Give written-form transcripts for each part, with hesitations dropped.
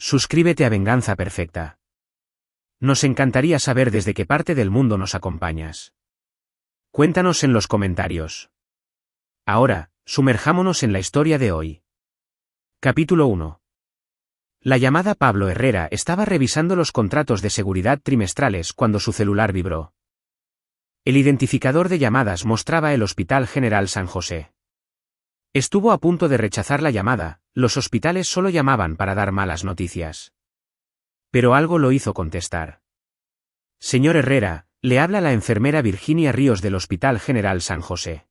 Suscríbete a Venganza Perfecta. Nos encantaría saber desde qué parte del mundo nos acompañas. Cuéntanos en los comentarios. Ahora, sumerjámonos en la historia de hoy. Capítulo 1. La llamada Pablo Herrera estaba revisando los contratos de seguridad trimestrales cuando su celular vibró. El identificador de llamadas mostraba el Hospital General San José. Estuvo a punto de rechazar la llamada, los hospitales solo llamaban para dar malas noticias. Pero algo lo hizo contestar. Señor Herrera, le habla la enfermera Virginia Ríos del Hospital General San José.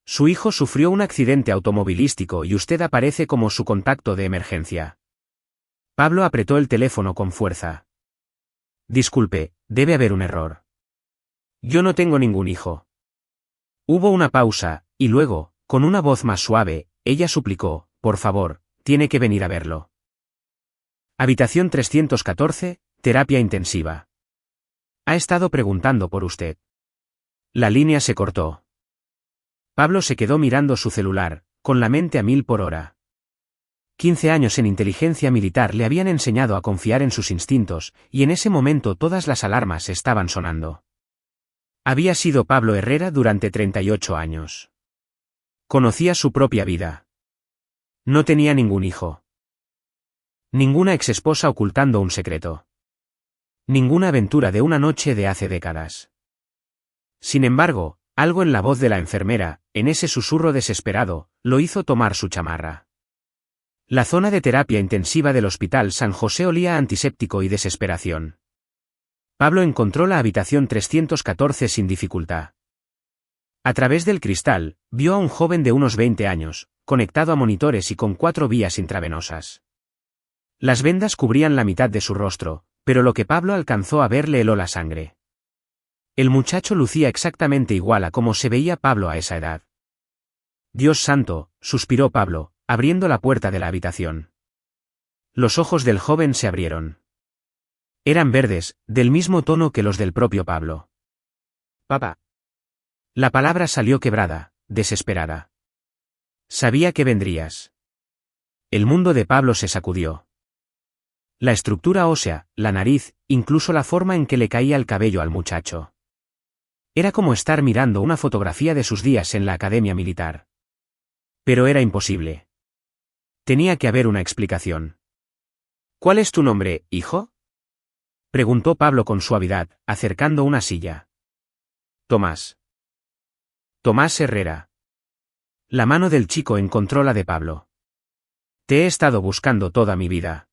Su hijo sufrió un accidente automovilístico y usted aparece como su contacto de emergencia. Pablo apretó el teléfono con fuerza. Disculpe, debe haber un error. Yo no tengo ningún hijo. Hubo una pausa, y luego, con una voz más suave, ella suplicó, por favor, tiene que venir a verlo. Habitación 314, terapia intensiva. Ha estado preguntando por usted. La línea se cortó. Pablo se quedó mirando su celular, con la mente a 1000 por hora. 15 años en inteligencia militar le habían enseñado a confiar en sus instintos, y en ese momento todas las alarmas estaban sonando. Había sido Pablo Herrera durante 38 años. Conocía su propia vida. No tenía ningún hijo. Ninguna exesposa ocultando un secreto. Ninguna aventura de una noche de hace décadas. Sin embargo, algo en la voz de la enfermera, en ese susurro desesperado, lo hizo tomar su chamarra. La zona de terapia intensiva del Hospital San José olía a antiséptico y desesperación. Pablo encontró la habitación 314 sin dificultad. A través del cristal, vio a un joven de unos 20 años, conectado a monitores y con 4 vías intravenosas. Las vendas cubrían la mitad de su rostro, pero lo que Pablo alcanzó a ver le heló la sangre. El muchacho lucía exactamente igual a como se veía Pablo a esa edad. Dios santo, suspiró Pablo, abriendo la puerta de la habitación. Los ojos del joven se abrieron. Eran verdes, del mismo tono que los del propio Pablo. Papá. La palabra salió quebrada, desesperada. Sabía que vendrías. El mundo de Pablo se sacudió. La estructura ósea, la nariz, incluso la forma en que le caía el cabello al muchacho. Era como estar mirando una fotografía de sus días en la academia militar. Pero era imposible. Tenía que haber una explicación. ¿Cuál es tu nombre, hijo? Preguntó Pablo con suavidad, acercando una silla. Tomás. Tomás Herrera. La mano del chico encontró la de Pablo. Te he estado buscando toda mi vida.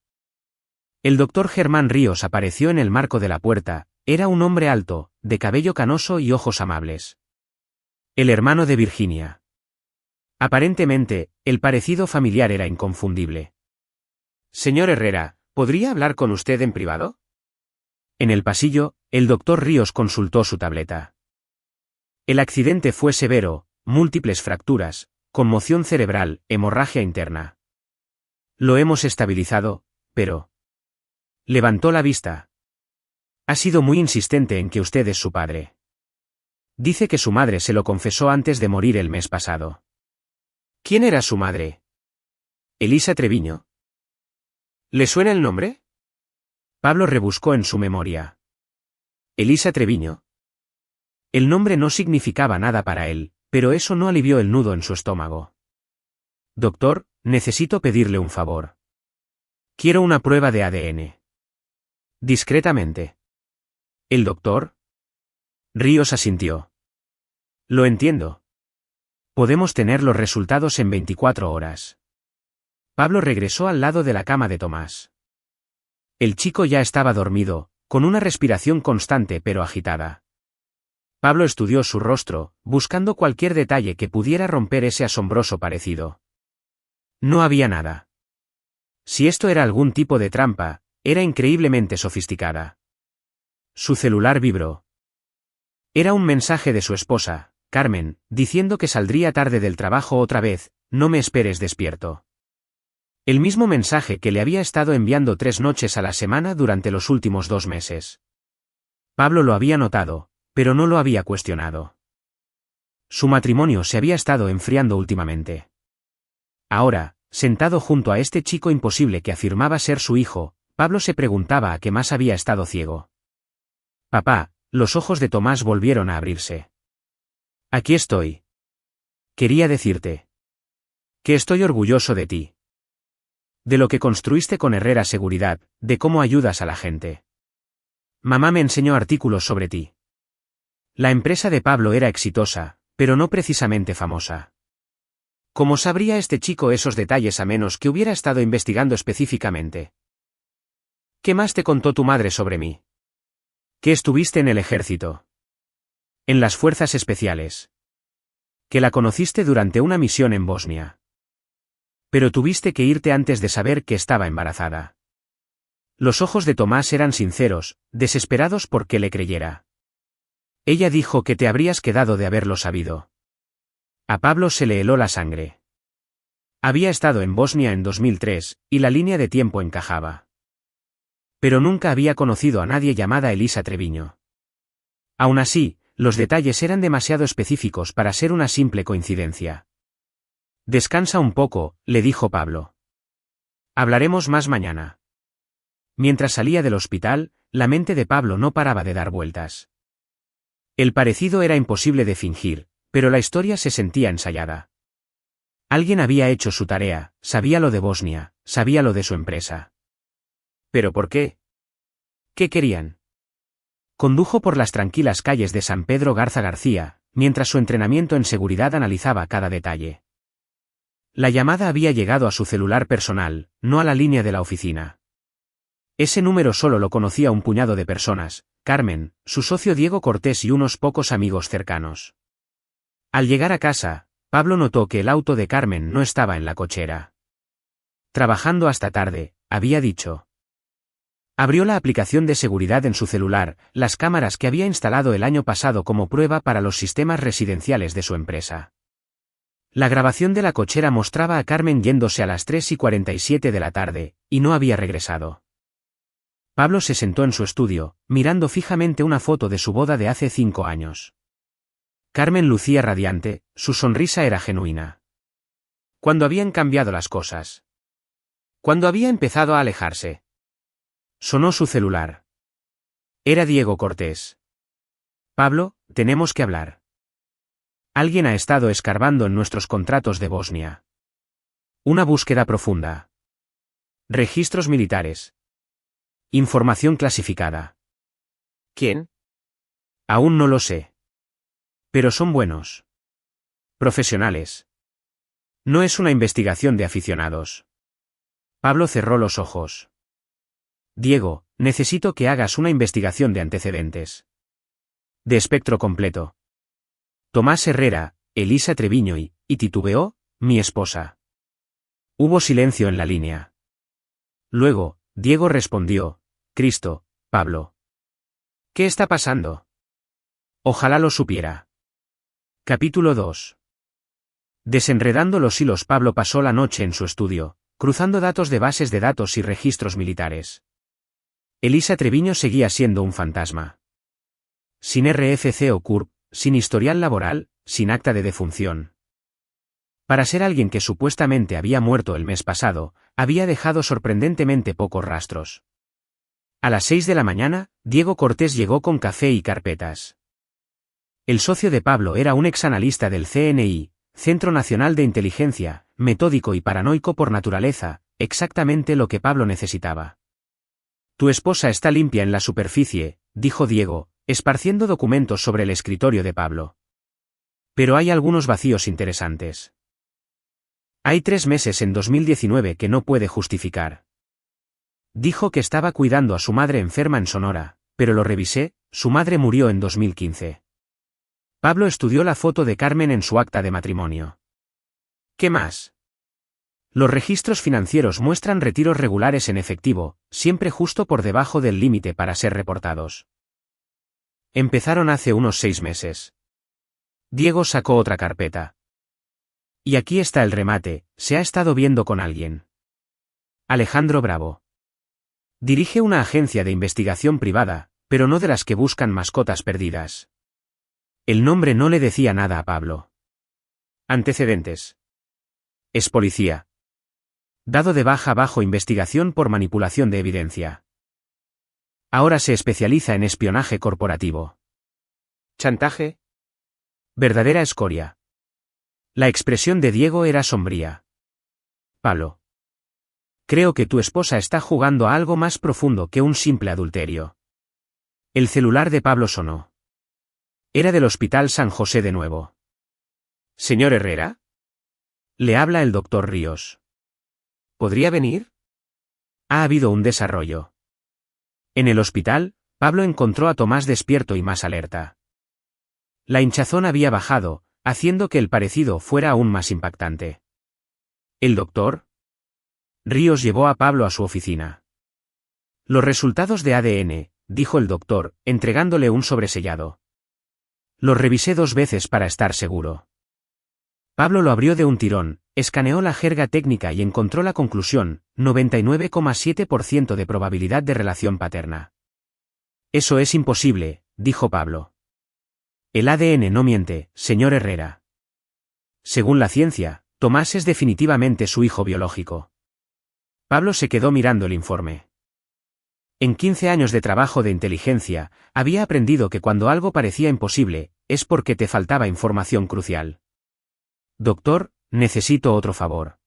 El doctor Germán Ríos apareció en el marco de la puerta, era un hombre alto, de cabello canoso y ojos amables. El hermano de Virginia. Aparentemente, el parecido familiar era inconfundible. Señor Herrera, ¿podría hablar con usted en privado? En el pasillo, el doctor Ríos consultó su tableta. El accidente fue severo, múltiples fracturas, conmoción cerebral, hemorragia interna. Lo hemos estabilizado, pero... Levantó la vista. Ha sido muy insistente en que usted es su padre. Dice que su madre se lo confesó antes de morir el mes pasado. ¿Quién era su madre? Elisa Treviño. ¿Le suena el nombre? Pablo rebuscó en su memoria. Elisa Treviño. El nombre no significaba nada para él, pero eso no alivió el nudo en su estómago. Doctor, necesito pedirle un favor. Quiero una prueba de ADN. Discretamente. ¿El doctor? Ríos asintió. Lo entiendo. Podemos tener los resultados en 24 horas. Pablo regresó al lado de la cama de Tomás. El chico ya estaba dormido, con una respiración constante pero agitada. Pablo estudió su rostro, buscando cualquier detalle que pudiera romper ese asombroso parecido. No había nada. Si esto era algún tipo de trampa, era increíblemente sofisticada. Su celular vibró. Era un mensaje de su esposa, Carmen, diciendo que saldría tarde del trabajo otra vez, no me esperes despierto. El mismo mensaje que le había estado enviando 3 noches a la semana durante los últimos 2 meses. Pablo lo había notado, pero no lo había cuestionado. Su matrimonio se había estado enfriando últimamente. Ahora, Sentado junto a este chico imposible que afirmaba ser su hijo, Pablo se preguntaba a qué más había estado ciego. Papá, los ojos de Tomás volvieron a abrirse. Aquí estoy. Quería decirte que estoy orgulloso de ti. De lo que construiste con Herrera Seguridad, de cómo ayudas a la gente. Mamá me enseñó artículos sobre ti. La empresa de Pablo era exitosa, pero no precisamente famosa. ¿Cómo sabría este chico esos detalles a menos que hubiera estado investigando específicamente? ¿Qué más te contó tu madre sobre mí? Que estuviste en el ejército. En las fuerzas especiales. Que la conociste durante una misión en Bosnia. Pero tuviste que irte antes de saber que estaba embarazada. Los ojos de Tomás eran sinceros, desesperados por que le creyera. Ella dijo que te habrías quedado de haberlo sabido. A Pablo se le heló la sangre. Había estado en Bosnia en 2003, y la línea de tiempo encajaba. Pero nunca había conocido a nadie llamada Elisa Treviño. Aún así, los detalles eran demasiado específicos para ser una simple coincidencia. Descansa un poco, le dijo Pablo. Hablaremos más mañana. Mientras salía del hospital, la mente de Pablo no paraba de dar vueltas. El parecido era imposible de fingir, pero la historia se sentía ensayada. Alguien había hecho su tarea, sabía lo de Bosnia, sabía lo de su empresa. ¿Pero por qué? ¿Qué querían? Condujo por las tranquilas calles de San Pedro Garza García, mientras su entrenamiento en seguridad analizaba cada detalle. La llamada había llegado a su celular personal, no a la línea de la oficina. Ese número solo lo conocía un puñado de personas, Carmen, su socio Diego Cortés y unos pocos amigos cercanos. Al llegar a casa, Pablo notó que el auto de Carmen no estaba en la cochera. Trabajando hasta tarde, había dicho. Abrió la aplicación de seguridad en su celular, las cámaras que había instalado el año pasado como prueba para los sistemas residenciales de su empresa. La grabación de la cochera mostraba a Carmen yéndose a las 3:47 de la tarde, y no había regresado. Pablo se sentó en su estudio, mirando fijamente una foto de su boda de hace 5 años. Carmen lucía radiante, su sonrisa era genuina. ¿Cuándo habían cambiado las cosas? ¿Cuándo había empezado a alejarse? Sonó su celular. Era Diego Cortés. Pablo, tenemos que hablar. Alguien ha estado escarbando en nuestros contratos de Bosnia. Una búsqueda profunda. Registros militares. Información clasificada. ¿Quién? Aún no lo sé. Pero son buenos. Profesionales. No es una investigación de aficionados. Pablo cerró los ojos. Diego, necesito que hagas una investigación de antecedentes. De espectro completo. Tomás Herrera, Elisa Treviño y titubeó, mi esposa. Hubo silencio en la línea. Luego, Diego respondió, Cristo, Pablo. ¿Qué está pasando? Ojalá lo supiera. Capítulo 2. Desenredando los hilos. Pablo pasó la noche en su estudio, cruzando datos de bases de datos y registros militares. Elisa Treviño seguía siendo un fantasma. Sin RFC o CURP, sin historial laboral, sin acta de defunción. Para ser alguien que supuestamente había muerto el mes pasado, había dejado sorprendentemente pocos rastros. A las 6 de la mañana, Diego Cortés llegó con café y carpetas. El socio de Pablo era un exanalista del CNI, Centro Nacional de Inteligencia, metódico y paranoico por naturaleza, exactamente lo que Pablo necesitaba. Tu esposa está limpia en la superficie, dijo Diego, esparciendo documentos sobre el escritorio de Pablo. Pero hay algunos vacíos interesantes. Hay 3 meses en 2019 que no puede justificar. Dijo que estaba cuidando a su madre enferma en Sonora, pero lo revisé, su madre murió en 2015. Pablo estudió la foto de Carmen en su acta de matrimonio. ¿Qué más? Los registros financieros muestran retiros regulares en efectivo, siempre justo por debajo del límite para ser reportados. Empezaron hace unos 6 meses. Diego sacó otra carpeta. Y aquí está el remate, se ha estado viendo con alguien. Alejandro Bravo. Dirige una agencia de investigación privada, pero no de las que buscan mascotas perdidas. El nombre no le decía nada a Pablo. Antecedentes. Es policía. Dado de baja bajo investigación por manipulación de evidencia. Ahora se especializa en espionaje corporativo. Chantaje. Verdadera escoria. La expresión de Diego era sombría. Pablo. Creo que tu esposa está jugando a algo más profundo que un simple adulterio. El celular de Pablo sonó. Era del Hospital San José de nuevo. ¿Señor Herrera? Le habla el doctor Ríos. ¿Podría venir? Ha habido un desarrollo. En el hospital, Pablo encontró a Tomás despierto y más alerta. La hinchazón había bajado, haciendo que el parecido fuera aún más impactante. ¿El doctor? Ríos llevó a Pablo a su oficina. Los resultados de ADN, dijo el doctor, entregándole un sobresellado. Los revisé 2 veces para estar seguro. Pablo lo abrió de un tirón, escaneó la jerga técnica y encontró la conclusión, 99,7% de probabilidad de relación paterna. Eso es imposible, dijo Pablo. El ADN no miente, señor Herrera. Según la ciencia, Tomás es definitivamente su hijo biológico. Pablo se quedó mirando el informe. En 15 años de trabajo de inteligencia, había aprendido que cuando algo parecía imposible, es porque te faltaba información crucial. Doctor, necesito otro favor.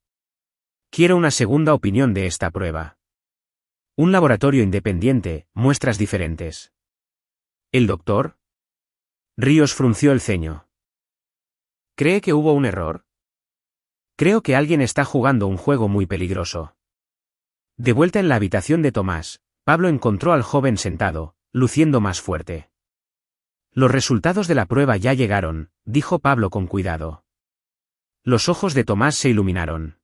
Quiero una segunda opinión de esta prueba. Un laboratorio independiente, muestras diferentes. ¿El doctor? Ríos frunció el ceño. ¿Cree que hubo un error? Creo que alguien está jugando un juego muy peligroso. De vuelta en la habitación de Tomás, Pablo encontró al joven sentado, luciendo más fuerte. Los resultados de la prueba ya llegaron, dijo Pablo con cuidado. Los ojos de Tomás se iluminaron.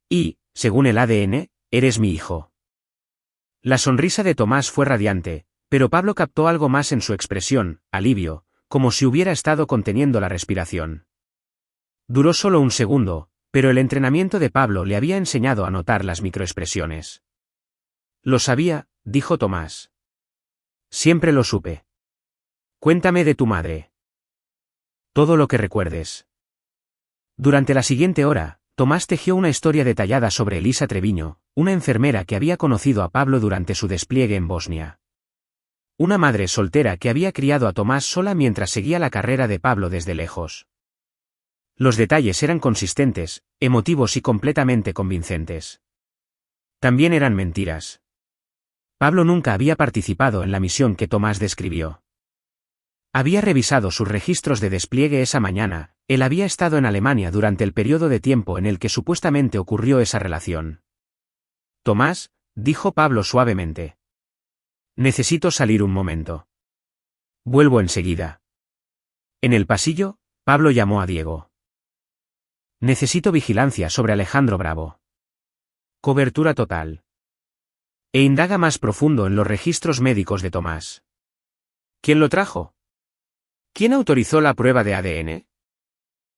Y, según el ADN, eres mi hijo. La sonrisa de Tomás fue radiante, pero Pablo captó algo más en su expresión, alivio, como si hubiera estado conteniendo la respiración. Duró solo un segundo, pero el entrenamiento de Pablo le había enseñado a notar las microexpresiones. Lo sabía, dijo Tomás. Siempre lo supe. Cuéntame de tu madre. Todo lo que recuerdes. Durante la siguiente hora, Tomás tejió una historia detallada sobre Elisa Treviño, una enfermera que había conocido a Pablo durante su despliegue en Bosnia. Una madre soltera que había criado a Tomás sola mientras seguía la carrera de Pablo desde lejos. Los detalles eran consistentes, emotivos y completamente convincentes. También eran mentiras. Pablo nunca había participado en la misión que Tomás describió. Había revisado sus registros de despliegue esa mañana, él había estado en Alemania durante el periodo de tiempo en el que supuestamente ocurrió esa relación. Tomás, dijo Pablo suavemente. Necesito salir un momento. Vuelvo enseguida. En el pasillo, Pablo llamó a Diego. Necesito vigilancia sobre Alejandro Bravo. Cobertura total. E indaga más profundo en los registros médicos de Tomás. ¿Quién lo trajo? ¿Quién autorizó la prueba de ADN?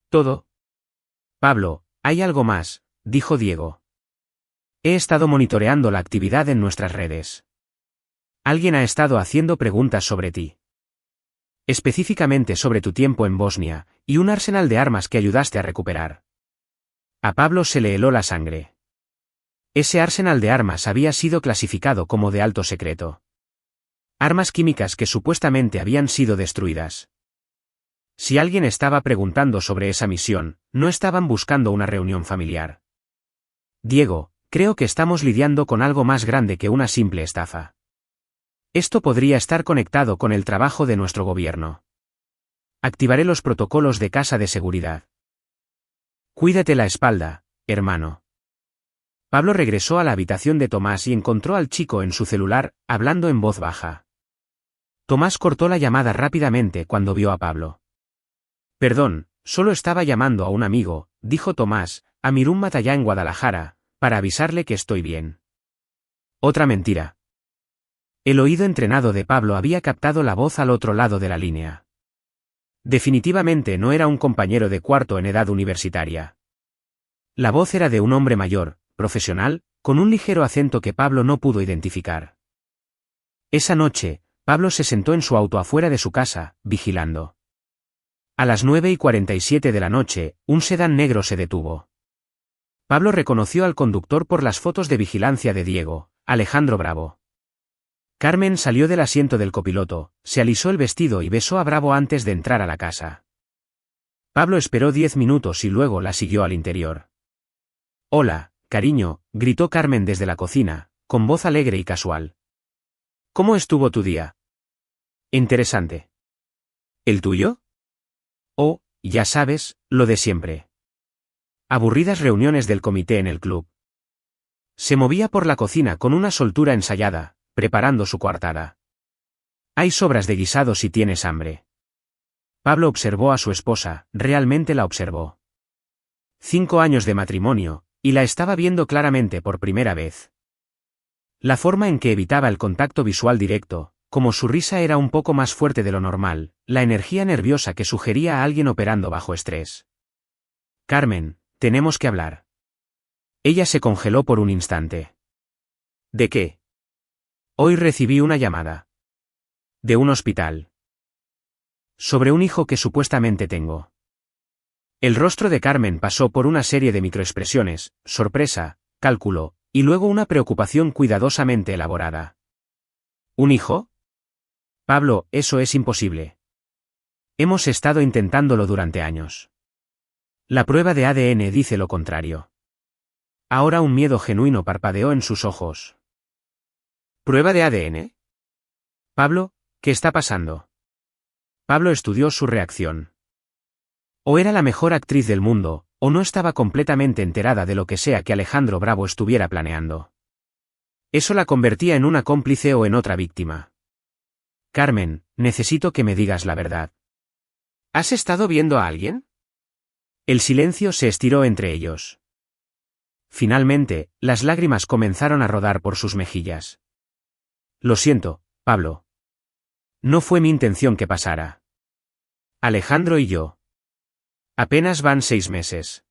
Todo. Pablo, hay algo más, dijo Diego. He estado monitoreando la actividad en nuestras redes. Alguien ha estado haciendo preguntas sobre ti. Específicamente sobre tu tiempo en Bosnia, y un arsenal de armas que ayudaste a recuperar. A Pablo se le heló la sangre. Ese arsenal de armas había sido clasificado como de alto secreto. Armas químicas que supuestamente habían sido destruidas. Si alguien estaba preguntando sobre esa misión, no estaban buscando una reunión familiar. Diego, creo que estamos lidiando con algo más grande que una simple estafa. Esto podría estar conectado con el trabajo de nuestro gobierno. Activaré los protocolos de casa de seguridad. Cuídate la espalda, hermano. Pablo regresó a la habitación de Tomás y encontró al chico en su celular, hablando en voz baja. Tomás cortó la llamada rápidamente cuando vio a Pablo. Perdón, solo estaba llamando a un amigo, dijo Tomás, a Mirun Matallá en Guadalajara, para avisarle que estoy bien. Otra mentira. El oído entrenado de Pablo había captado la voz al otro lado de la línea. Definitivamente no era un compañero de cuarto en edad universitaria. La voz era de un hombre mayor, profesional, con un ligero acento que Pablo no pudo identificar. Esa noche, Pablo se sentó en su auto afuera de su casa, vigilando. A las 9:47 de la noche, un sedán negro se detuvo. Pablo reconoció al conductor por las fotos de vigilancia de Diego, Alejandro Bravo. Carmen salió del asiento del copiloto, se alisó el vestido y besó a Bravo antes de entrar a la casa. Pablo esperó 10 minutos y luego la siguió al interior. «Hola, cariño», gritó Carmen desde la cocina, con voz alegre y casual. «¿Cómo estuvo tu día?» «Interesante». «¿El tuyo?» «Oh, ya sabes, lo de siempre». Aburridas reuniones del comité en el club. Se movía por la cocina con una soltura ensayada, preparando su coartada. «Hay sobras de guisado si tienes hambre». Pablo observó a su esposa, realmente la observó. 5 años de matrimonio, y la estaba viendo claramente por primera vez. La forma en que evitaba el contacto visual directo, como su risa era un poco más fuerte de lo normal, la energía nerviosa que sugería a alguien operando bajo estrés. «Carmen, tenemos que hablar». Ella se congeló por un instante. «¿De qué?» «Hoy recibí una llamada. De un hospital. Sobre un hijo que supuestamente tengo». El rostro de Carmen pasó por una serie de microexpresiones, sorpresa, cálculo, y luego una preocupación cuidadosamente elaborada. «¿Un hijo?» «Pablo, eso es imposible. Hemos estado intentándolo durante años. La prueba de ADN dice lo contrario». Ahora un miedo genuino parpadeó en sus ojos. «¿Prueba de ADN?» «Pablo, ¿qué está pasando?» Pablo estudió su reacción. O era la mejor actriz del mundo, o no estaba completamente enterada de lo que sea que Alejandro Bravo estuviera planeando. Eso la convertía en una cómplice o en otra víctima. «Carmen, necesito que me digas la verdad. ¿Has estado viendo a alguien?» El silencio se estiró entre ellos. Finalmente, las lágrimas comenzaron a rodar por sus mejillas. «Lo siento, Pablo. No fue mi intención que pasara. Alejandro y yo. Apenas van 6 meses.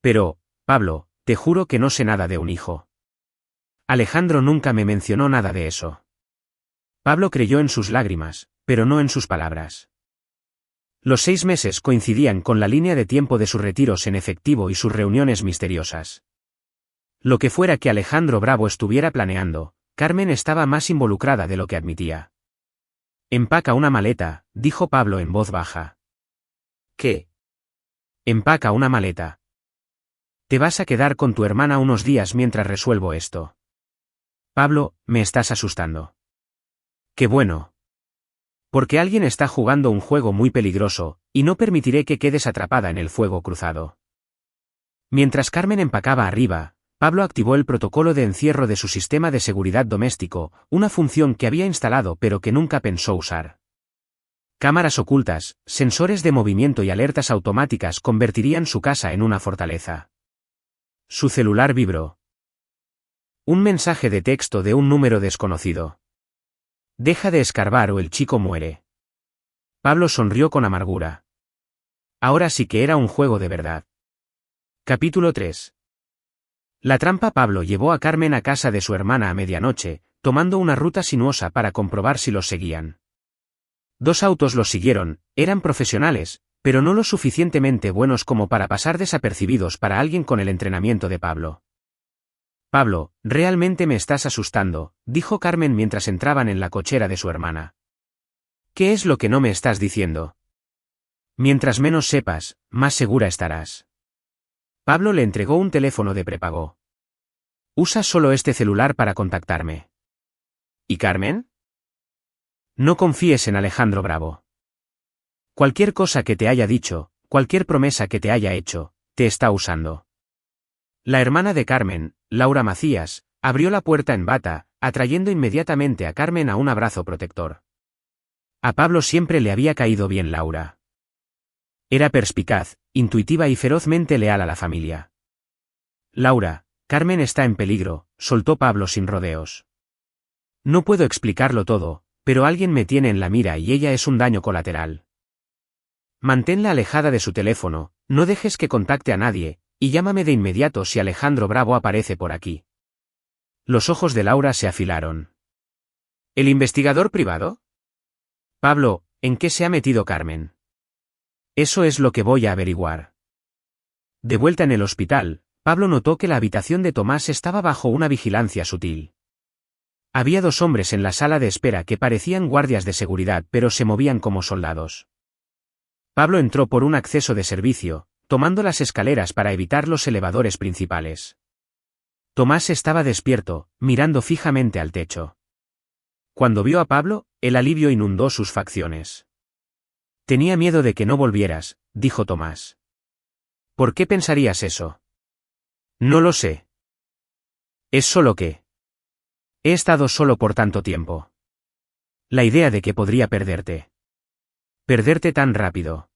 Pero, Pablo, te juro que no sé nada de un hijo. Alejandro nunca me mencionó nada de eso». Pablo creyó en sus lágrimas, pero no en sus palabras. Los 6 meses coincidían con la línea de tiempo de sus retiros en efectivo y sus reuniones misteriosas. Lo que fuera que Alejandro Bravo estuviera planeando, Carmen estaba más involucrada de lo que admitía. «Empaca una maleta», dijo Pablo en voz baja. «¿Qué?» «Empaca una maleta. Te vas a quedar con tu hermana unos días mientras resuelvo esto». «Pablo, me estás asustando». «Qué bueno. Porque alguien está jugando un juego muy peligroso, y no permitiré que quedes atrapada en el fuego cruzado». Mientras Carmen empacaba arriba, Pablo activó el protocolo de encierro de su sistema de seguridad doméstico, una función que había instalado pero que nunca pensó usar. Cámaras ocultas, sensores de movimiento y alertas automáticas convertirían su casa en una fortaleza. Su celular vibró. Un mensaje de texto de un número desconocido. «Deja de escarbar o el chico muere». Pablo sonrió con amargura. Ahora sí que era un juego de verdad. Capítulo 3. La trampa. Pablo llevó a Carmen a casa de su hermana a medianoche, tomando una ruta sinuosa para comprobar si los seguían. 2 autos los siguieron, eran profesionales, pero no lo suficientemente buenos como para pasar desapercibidos para alguien con el entrenamiento de Pablo. «Pablo, realmente me estás asustando», dijo Carmen mientras entraban en la cochera de su hermana. «¿Qué es lo que no me estás diciendo?» «Mientras menos sepas, más segura estarás». Pablo le entregó un teléfono de prepago. «Usa solo este celular para contactarme». «¿Y Carmen?» «No confíes en Alejandro Bravo. Cualquier cosa que te haya dicho, cualquier promesa que te haya hecho, te está usando». La hermana de Carmen, Laura Macías, abrió la puerta en bata, atrayendo inmediatamente a Carmen a un abrazo protector. A Pablo siempre le había caído bien Laura. Era perspicaz, intuitiva y ferozmente leal a la familia. «Laura, Carmen está en peligro», soltó Pablo sin rodeos. «No puedo explicarlo todo, pero alguien me tiene en la mira y ella es un daño colateral. Manténla alejada de su teléfono, no dejes que contacte a nadie, y llámame de inmediato si Alejandro Bravo aparece por aquí». Los ojos de Laura se afilaron. «¿El investigador privado?» «Pablo, ¿en qué se ha metido Carmen?» «Eso es lo que voy a averiguar». De vuelta en el hospital, Pablo notó que la habitación de Tomás estaba bajo una vigilancia sutil. Había 2 hombres en la sala de espera que parecían guardias de seguridad pero se movían como soldados. Pablo entró por un acceso de servicio, tomando las escaleras para evitar los elevadores principales. Tomás estaba despierto, mirando fijamente al techo. Cuando vio a Pablo, el alivio inundó sus facciones. Tenía miedo de que no volvieras, dijo Tomás. ¿Por qué pensarías eso? No lo sé. Es solo que... He estado solo por tanto tiempo. La idea de que podría perderte. Perderte tan rápido.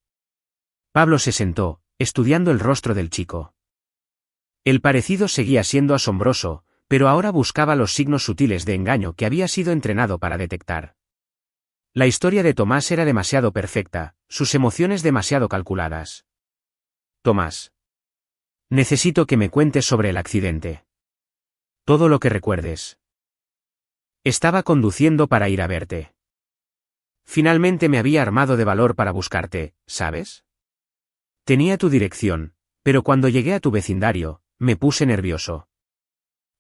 Pablo se sentó, estudiando el rostro del chico. El parecido seguía siendo asombroso, pero ahora buscaba los signos sutiles de engaño que había sido entrenado para detectar. La historia de Tomás era demasiado perfecta, sus emociones demasiado calculadas. Tomás. Necesito que me cuentes sobre el accidente. Todo lo que recuerdes. Estaba conduciendo para ir a verte. Finalmente me había armado de valor para buscarte, ¿sabes? Tenía tu dirección, pero cuando llegué a tu vecindario, me puse nervioso.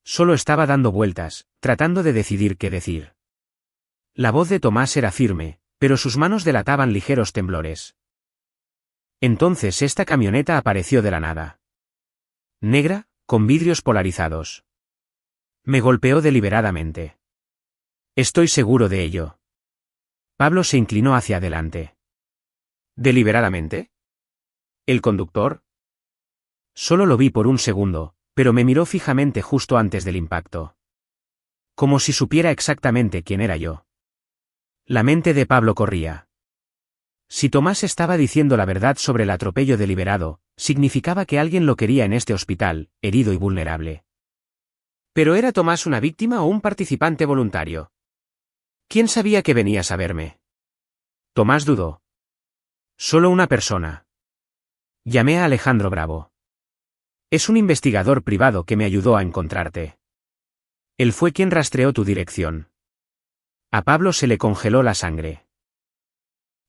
Solo estaba dando vueltas, tratando de decidir qué decir. La voz de Tomás era firme, pero sus manos delataban ligeros temblores. Entonces esta camioneta apareció de la nada. Negra, con vidrios polarizados. Me golpeó deliberadamente. Estoy seguro de ello. Pablo se inclinó hacia adelante. ¿Deliberadamente? ¿El conductor? Solo lo vi por un segundo, pero me miró fijamente justo antes del impacto. Como si supiera exactamente quién era yo. La mente de Pablo corría. Si Tomás estaba diciendo la verdad sobre el atropello deliberado, significaba que alguien lo quería en este hospital, herido y vulnerable. ¿Pero era Tomás una víctima o un participante voluntario? ¿Quién sabía que venías a verme? Tomás dudó. Solo una persona. Llamé a Alejandro Bravo. Es un investigador privado que me ayudó a encontrarte. Él fue quien rastreó tu dirección. A Pablo se le congeló la sangre.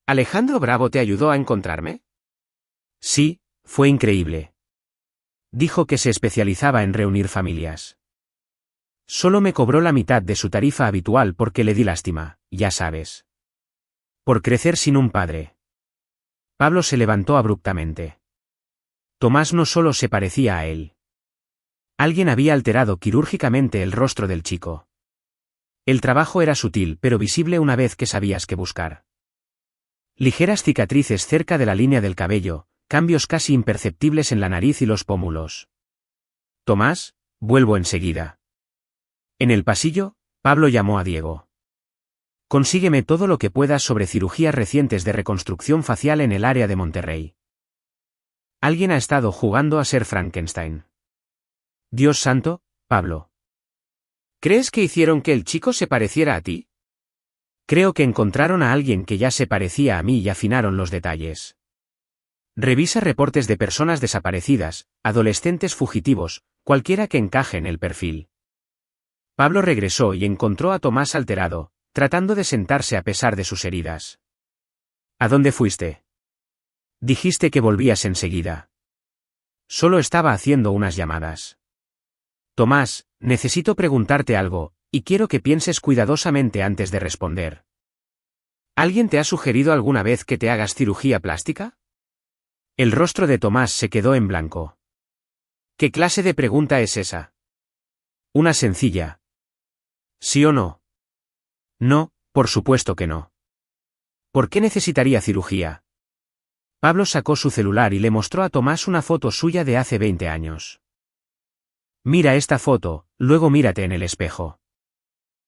¿Alejandro Bravo te ayudó a encontrarme? Sí, fue increíble. Dijo que se especializaba en reunir familias. Solo me cobró la mitad de su tarifa habitual porque le di lástima, ya sabes. Por crecer sin un padre. Pablo se levantó abruptamente. Tomás no solo se parecía a él. Alguien había alterado quirúrgicamente el rostro del chico. El trabajo era sutil pero visible una vez que sabías qué buscar. Ligeras cicatrices cerca de la línea del cabello, cambios casi imperceptibles en la nariz y los pómulos. Tomás, vuelvo enseguida. En el pasillo, Pablo llamó a Diego. Consígueme todo lo que puedas sobre cirugías recientes de reconstrucción facial en el área de Monterrey. Alguien ha estado jugando a ser Frankenstein. Dios santo, Pablo. ¿Crees que hicieron que el chico se pareciera a ti? Creo que encontraron a alguien que ya se parecía a mí y afinaron los detalles. Revisa reportes de personas desaparecidas, adolescentes fugitivos, cualquiera que encaje en el perfil. Pablo regresó y encontró a Tomás alterado, tratando de sentarse a pesar de sus heridas. ¿A dónde fuiste? Dijiste que volvías enseguida. Solo estaba haciendo unas llamadas. Tomás, necesito preguntarte algo, y quiero que pienses cuidadosamente antes de responder. ¿Alguien te ha sugerido alguna vez que te hagas cirugía plástica? El rostro de Tomás se quedó en blanco. ¿Qué clase de pregunta es esa? Una sencilla. ¿Sí o no? No, por supuesto que no. ¿Por qué necesitaría cirugía? Pablo sacó su celular y le mostró a Tomás una foto suya de hace 20 años. Mira esta foto, luego mírate en el espejo.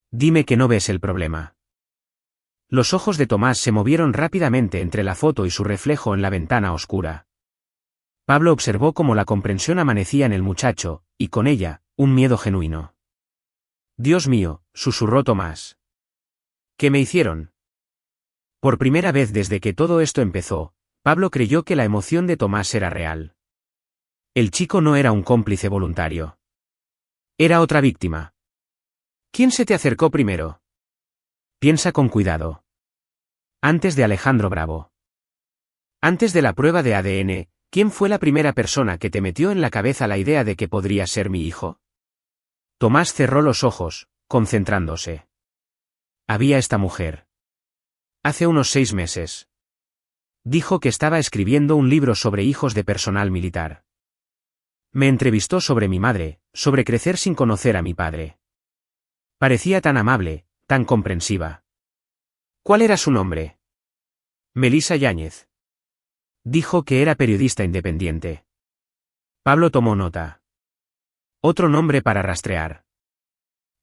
Dime que no ves el problema. Los ojos de Tomás se movieron rápidamente entre la foto y su reflejo en la ventana oscura. Pablo observó cómo la comprensión amanecía en el muchacho, y con ella, un miedo genuino. Dios mío, susurró Tomás. ¿Qué me hicieron? Por primera vez desde que todo esto empezó, Pablo creyó que la emoción de Tomás era real. El chico no era un cómplice voluntario. Era otra víctima. ¿Quién se te acercó primero? Piensa con cuidado. Antes de Alejandro Bravo. Antes de la prueba de ADN, ¿Quién fue la primera persona que te metió en la cabeza la idea de que podría ser mi hijo? Tomás cerró los ojos, concentrándose. Había esta mujer. Hace unos 6 meses. Dijo que estaba escribiendo un libro sobre hijos de personal militar. Me entrevistó sobre mi madre, sobre crecer sin conocer a mi padre. Parecía tan amable, tan comprensiva. ¿Cuál era su nombre? Melissa Yáñez. Dijo que era periodista independiente. Pablo tomó nota. Otro nombre para rastrear.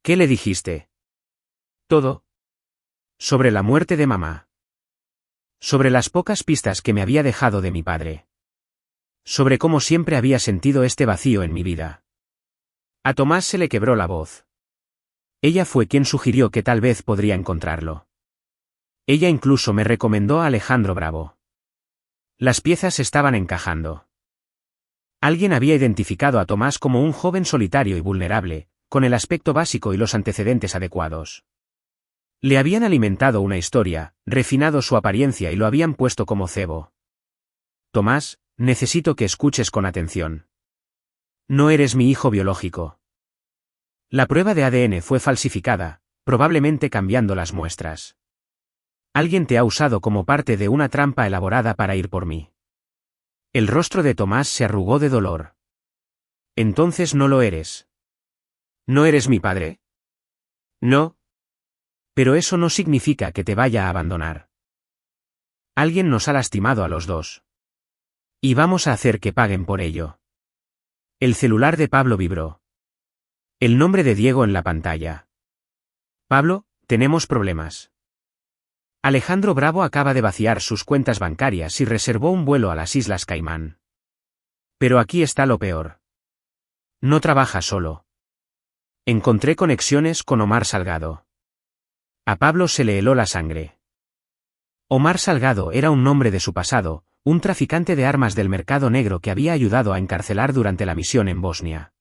¿Qué le dijiste? Todo. Sobre la muerte de mamá. Sobre las pocas pistas que me había dejado de mi padre. Sobre cómo siempre había sentido este vacío en mi vida. A Tomás se le quebró la voz. Ella fue quien sugirió que tal vez podría encontrarlo. Ella incluso me recomendó a Alejandro Bravo. Las piezas estaban encajando. Alguien había identificado a Tomás como un joven solitario y vulnerable, con el aspecto básico y los antecedentes adecuados. Le habían alimentado una historia, refinado su apariencia y lo habían puesto como cebo. Tomás, necesito que escuches con atención. No eres mi hijo biológico. La prueba de ADN fue falsificada, probablemente cambiando las muestras. Alguien te ha usado como parte de una trampa elaborada para ir por mí. El rostro de Tomás se arrugó de dolor. Entonces no lo eres. ¿No eres mi padre? No. Pero eso no significa que te vaya a abandonar. Alguien nos ha lastimado a los dos. Y vamos a hacer que paguen por ello. El celular de Pablo vibró. El nombre de Diego en la pantalla. Pablo, tenemos problemas. Alejandro Bravo acaba de vaciar sus cuentas bancarias y reservó un vuelo a las Islas Caimán. Pero aquí está lo peor. No trabaja solo. Encontré conexiones con Omar Salgado. A Pablo se le heló la sangre. Omar Salgado era un nombre de su pasado, un traficante de armas del mercado negro que había ayudado a encarcelar durante la misión en Bosnia.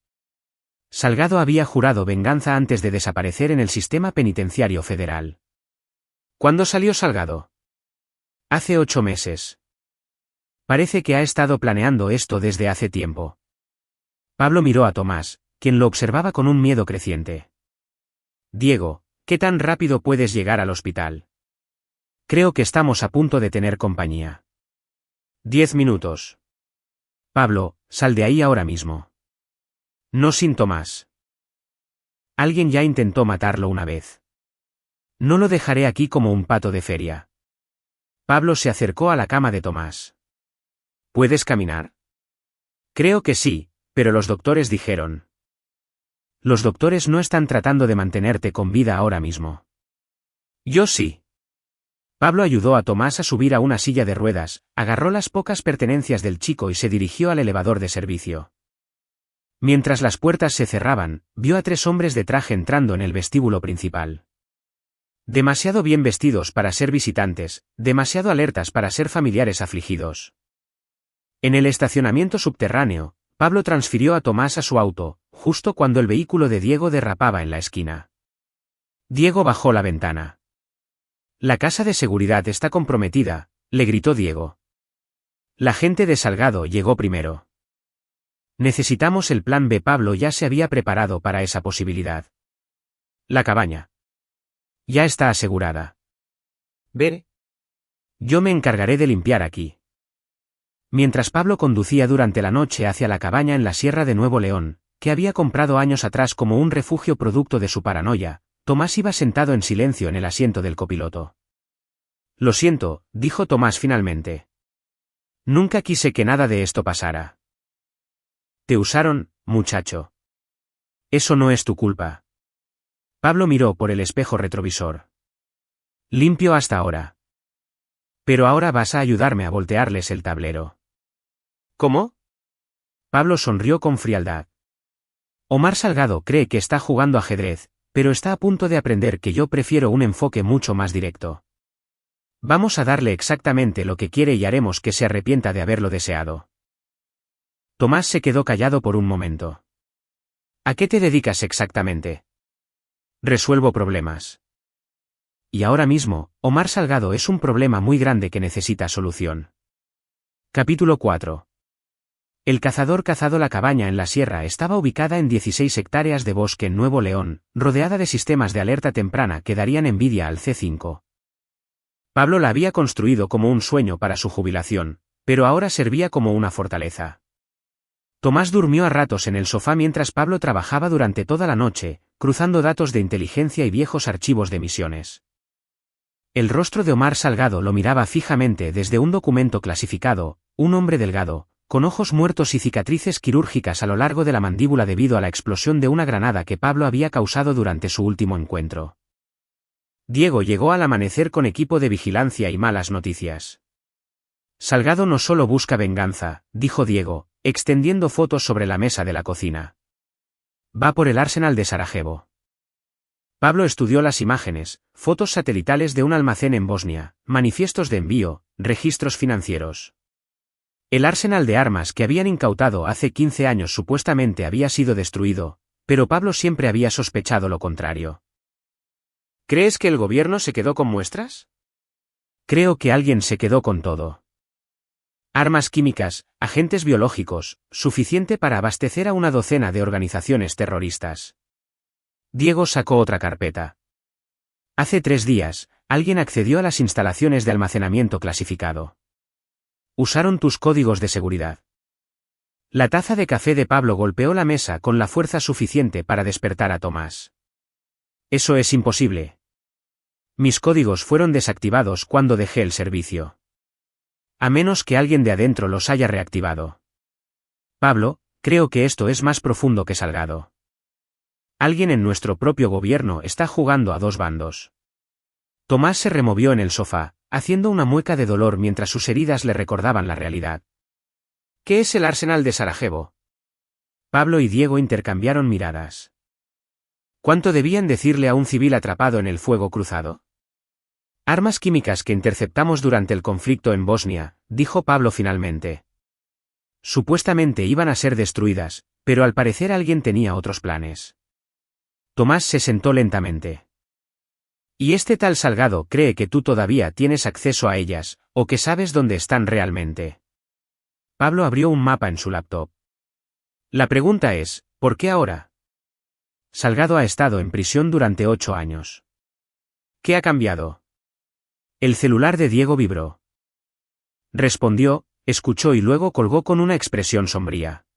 Salgado había jurado venganza antes de desaparecer en el sistema penitenciario federal. ¿Cuándo salió Salgado? Hace 8 meses. Parece que ha estado planeando esto desde hace tiempo. Pablo miró a Tomás, quien lo observaba con un miedo creciente. Diego, ¿qué tan rápido puedes llegar al hospital? Creo que estamos a punto de tener compañía. 10 minutos. Pablo, sal de ahí ahora mismo. No sin Tomás. Alguien ya intentó matarlo una vez. No lo dejaré aquí como un pato de feria. Pablo se acercó a la cama de Tomás. ¿Puedes caminar? Creo que sí, pero los doctores dijeron. Los doctores no están tratando de mantenerte con vida ahora mismo. Yo sí. Pablo ayudó a Tomás a subir a una silla de ruedas, agarró las pocas pertenencias del chico y se dirigió al elevador de servicio. Mientras las puertas se cerraban, vio a 3 hombres de traje entrando en el vestíbulo principal. Demasiado bien vestidos para ser visitantes, demasiado alertas para ser familiares afligidos. En el estacionamiento subterráneo, Pablo transfirió a Tomás a su auto, justo cuando el vehículo de Diego derrapaba en la esquina. Diego bajó la ventana. La casa de seguridad está comprometida, le gritó Diego. La gente de Salgado llegó primero. Necesitamos el plan B. Pablo ya se había preparado para esa posibilidad. La cabaña. Ya está asegurada. Ver. Yo me encargaré de limpiar aquí. Mientras Pablo conducía durante la noche hacia la cabaña en la Sierra de Nuevo León, que había comprado años atrás como un refugio producto de su paranoia, Tomás iba sentado en silencio en el asiento del copiloto. Lo siento, dijo Tomás finalmente. Nunca quise que nada de esto pasara. Te usaron, muchacho. Eso no es tu culpa. Pablo miró por el espejo retrovisor. Limpio hasta ahora. Pero ahora vas a ayudarme a voltearles el tablero. ¿Cómo? Pablo sonrió con frialdad. Omar Salgado cree que está jugando ajedrez, pero está a punto de aprender que yo prefiero un enfoque mucho más directo. Vamos a darle exactamente lo que quiere y haremos que se arrepienta de haberlo deseado. Tomás se quedó callado por un momento. ¿A qué te dedicas exactamente? Resuelvo problemas. Y ahora mismo, Omar Salgado es un problema muy grande que necesita solución. Capítulo 4. El cazador cazado. La cabaña en la sierra estaba ubicada en 16 hectáreas de bosque en Nuevo León, rodeada de sistemas de alerta temprana que darían envidia al C5. Pablo la había construido como un sueño para su jubilación, pero ahora servía como una fortaleza. Tomás durmió a ratos en el sofá mientras Pablo trabajaba durante toda la noche, cruzando datos de inteligencia y viejos archivos de misiones. El rostro de Omar Salgado lo miraba fijamente desde un documento clasificado, un hombre delgado, con ojos muertos y cicatrices quirúrgicas a lo largo de la mandíbula debido a la explosión de una granada que Pablo había causado durante su último encuentro. Diego llegó al amanecer con equipo de vigilancia y malas noticias. Salgado no solo busca venganza, dijo Diego, extendiendo fotos sobre la mesa de la cocina. Va por el Arsenal de Sarajevo. Pablo estudió las imágenes, fotos satelitales de un almacén en Bosnia, manifiestos de envío, registros financieros. El arsenal de armas que habían incautado hace 15 años supuestamente había sido destruido, pero Pablo siempre había sospechado lo contrario. ¿Crees que el gobierno se quedó con muestras? Creo que alguien se quedó con todo. Armas químicas, agentes biológicos, suficiente para abastecer a una docena de organizaciones terroristas. Diego sacó otra carpeta. Hace 3 días, alguien accedió a las instalaciones de almacenamiento clasificado. Usaron tus códigos de seguridad. La taza de café de Pablo golpeó la mesa con la fuerza suficiente para despertar a Tomás. Eso es imposible. Mis códigos fueron desactivados cuando dejé el servicio. A menos que alguien de adentro los haya reactivado. Pablo, creo que esto es más profundo que Salgado. Alguien en nuestro propio gobierno está jugando a 2 bandos. Tomás se removió en el sofá, haciendo una mueca de dolor mientras sus heridas le recordaban la realidad. ¿Qué es el Arsenal de Sarajevo? Pablo y Diego intercambiaron miradas. ¿Cuánto debían decirle a un civil atrapado en el fuego cruzado? Armas químicas que interceptamos durante el conflicto en Bosnia, dijo Pablo finalmente. Supuestamente iban a ser destruidas, pero al parecer alguien tenía otros planes. Tomás se sentó lentamente. ¿Y este tal Salgado cree que tú todavía tienes acceso a ellas, o que sabes dónde están realmente? Pablo abrió un mapa en su laptop. La pregunta es, ¿por qué ahora? Salgado ha estado en prisión durante 8 años. ¿Qué ha cambiado? El celular de Diego vibró. Respondió, escuchó y luego colgó con una expresión sombría.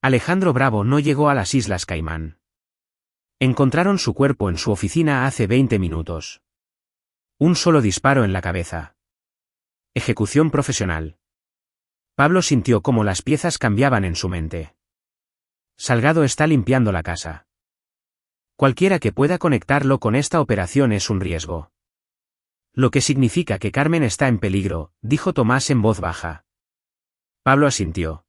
Alejandro Bravo no llegó a las Islas Caimán. Encontraron su cuerpo en su oficina hace 20 minutos. Un solo disparo en la cabeza. Ejecución profesional. Pablo sintió cómo las piezas cambiaban en su mente. Salgado está limpiando la casa. Cualquiera que pueda conectarlo con esta operación es un riesgo. Lo que significa que Carmen está en peligro, dijo Tomás en voz baja. Pablo asintió.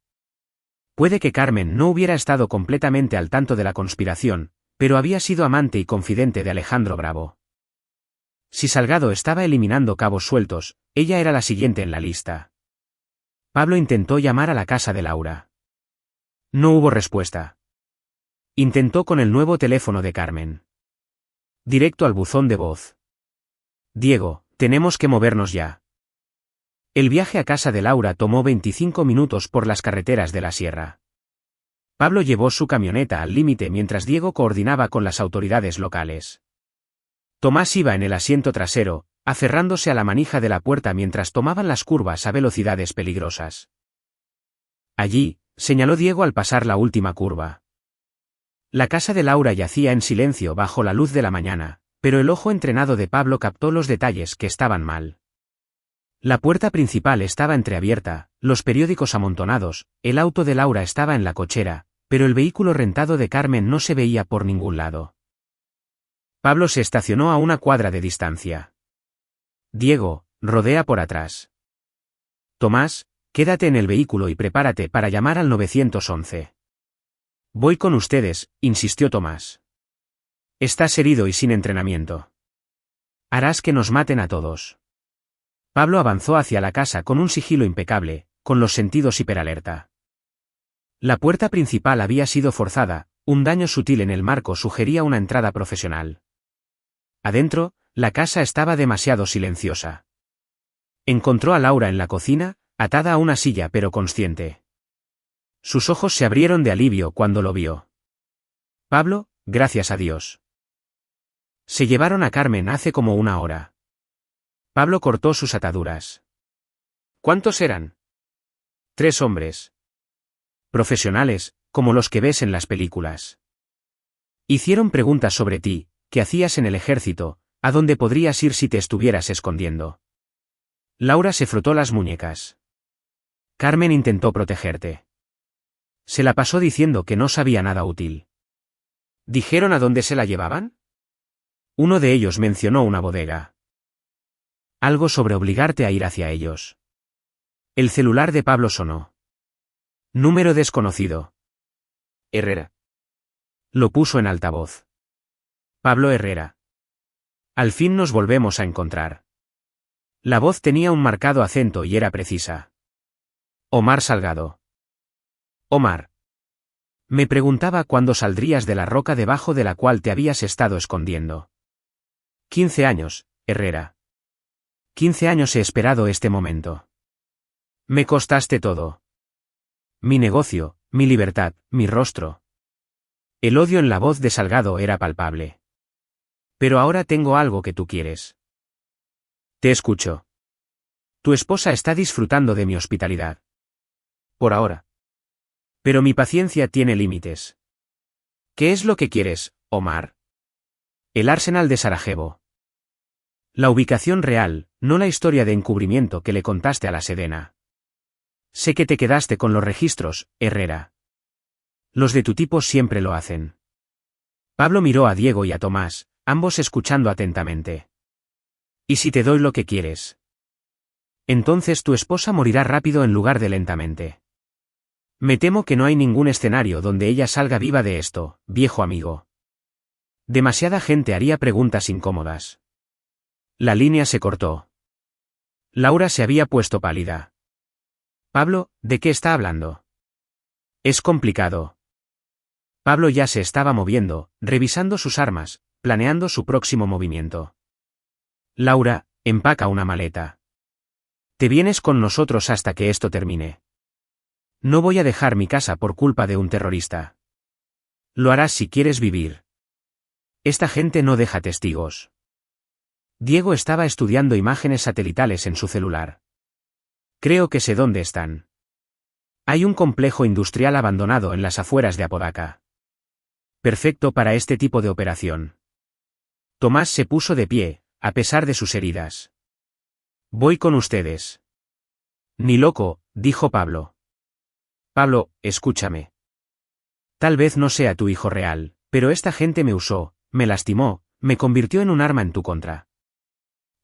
Puede que Carmen no hubiera estado completamente al tanto de la conspiración, pero había sido amante y confidente de Alejandro Bravo. Si Salgado estaba eliminando cabos sueltos, ella era la siguiente en la lista. Pablo intentó llamar a la casa de Laura. No hubo respuesta. Intentó con el nuevo teléfono de Carmen. Directo al buzón de voz. Diego, tenemos que movernos ya. El viaje a casa de Laura tomó 25 minutos por las carreteras de la sierra. Pablo llevó su camioneta al límite mientras Diego coordinaba con las autoridades locales. Tomás iba en el asiento trasero, aferrándose a la manija de la puerta mientras tomaban las curvas a velocidades peligrosas. Allí, señaló Diego al pasar la última curva. La casa de Laura yacía en silencio bajo la luz de la mañana, pero el ojo entrenado de Pablo captó los detalles que estaban mal. La puerta principal estaba entreabierta, los periódicos amontonados, el auto de Laura estaba en la cochera, pero el vehículo rentado de Carmen no se veía por ningún lado. Pablo se estacionó a una cuadra de distancia. Diego, rodea por atrás. Tomás, quédate en el vehículo y prepárate para llamar al 911. Voy con ustedes, insistió Tomás. Estás herido y sin entrenamiento. Harás que nos maten a todos. Pablo avanzó hacia la casa con un sigilo impecable, con los sentidos hiperalerta. La puerta principal había sido forzada, un daño sutil en el marco sugería una entrada profesional. Adentro, la casa estaba demasiado silenciosa. Encontró a Laura en la cocina, atada a una silla pero consciente. Sus ojos se abrieron de alivio cuando lo vio. Pablo, gracias a Dios. Se llevaron a Carmen hace como una hora. Pablo cortó sus ataduras. ¿Cuántos eran? 3 hombres. Profesionales, como los que ves en las películas. Hicieron preguntas sobre ti, qué hacías en el ejército, a dónde podrías ir si te estuvieras escondiendo. Laura se frotó las muñecas. Carmen intentó protegerte. Se la pasó diciendo que no sabía nada útil. ¿Dijeron a dónde se la llevaban? Uno de ellos mencionó una bodega. Algo sobre obligarte a ir hacia ellos. El celular de Pablo sonó. Número desconocido. Herrera. Lo puso en altavoz. Pablo Herrera. Al fin nos volvemos a encontrar. La voz tenía un marcado acento y era precisa. Omar Salgado. Omar. Me preguntaba cuándo saldrías de la roca debajo de la cual te habías estado escondiendo. 15 años, Herrera. 15 años he esperado este momento. Me costaste todo. Mi negocio, mi libertad, mi rostro. El odio en la voz de Salgado era palpable. Pero ahora tengo algo que tú quieres. Te escucho. Tu esposa está disfrutando de mi hospitalidad. Por ahora. Pero mi paciencia tiene límites. ¿Qué es lo que quieres, Omar? El Arsenal de Sarajevo. La ubicación real, no la historia de encubrimiento que le contaste a la Sedena. Sé que te quedaste con los registros, Herrera. Los de tu tipo siempre lo hacen. Pablo miró a Diego y a Tomás, ambos escuchando atentamente. ¿Y si te doy lo que quieres? Entonces tu esposa morirá rápido en lugar de lentamente. Me temo que no hay ningún escenario donde ella salga viva de esto, viejo amigo. Demasiada gente haría preguntas incómodas. La línea se cortó. Laura se había puesto pálida. Pablo, ¿de qué está hablando? Es complicado. Pablo ya se estaba moviendo, revisando sus armas, planeando su próximo movimiento. Laura, empaca una maleta. Te vienes con nosotros hasta que esto termine. No voy a dejar mi casa por culpa de un terrorista. Lo harás si quieres vivir. Esta gente no deja testigos. Diego estaba estudiando imágenes satelitales en su celular. Creo que sé dónde están. Hay un complejo industrial abandonado en las afueras de Apodaca. Perfecto para este tipo de operación. Tomás se puso de pie, a pesar de sus heridas. Voy con ustedes. Ni loco, dijo Pablo. Pablo, escúchame. Tal vez no sea tu hijo real, pero esta gente me usó, me lastimó, me convirtió en un arma en tu contra.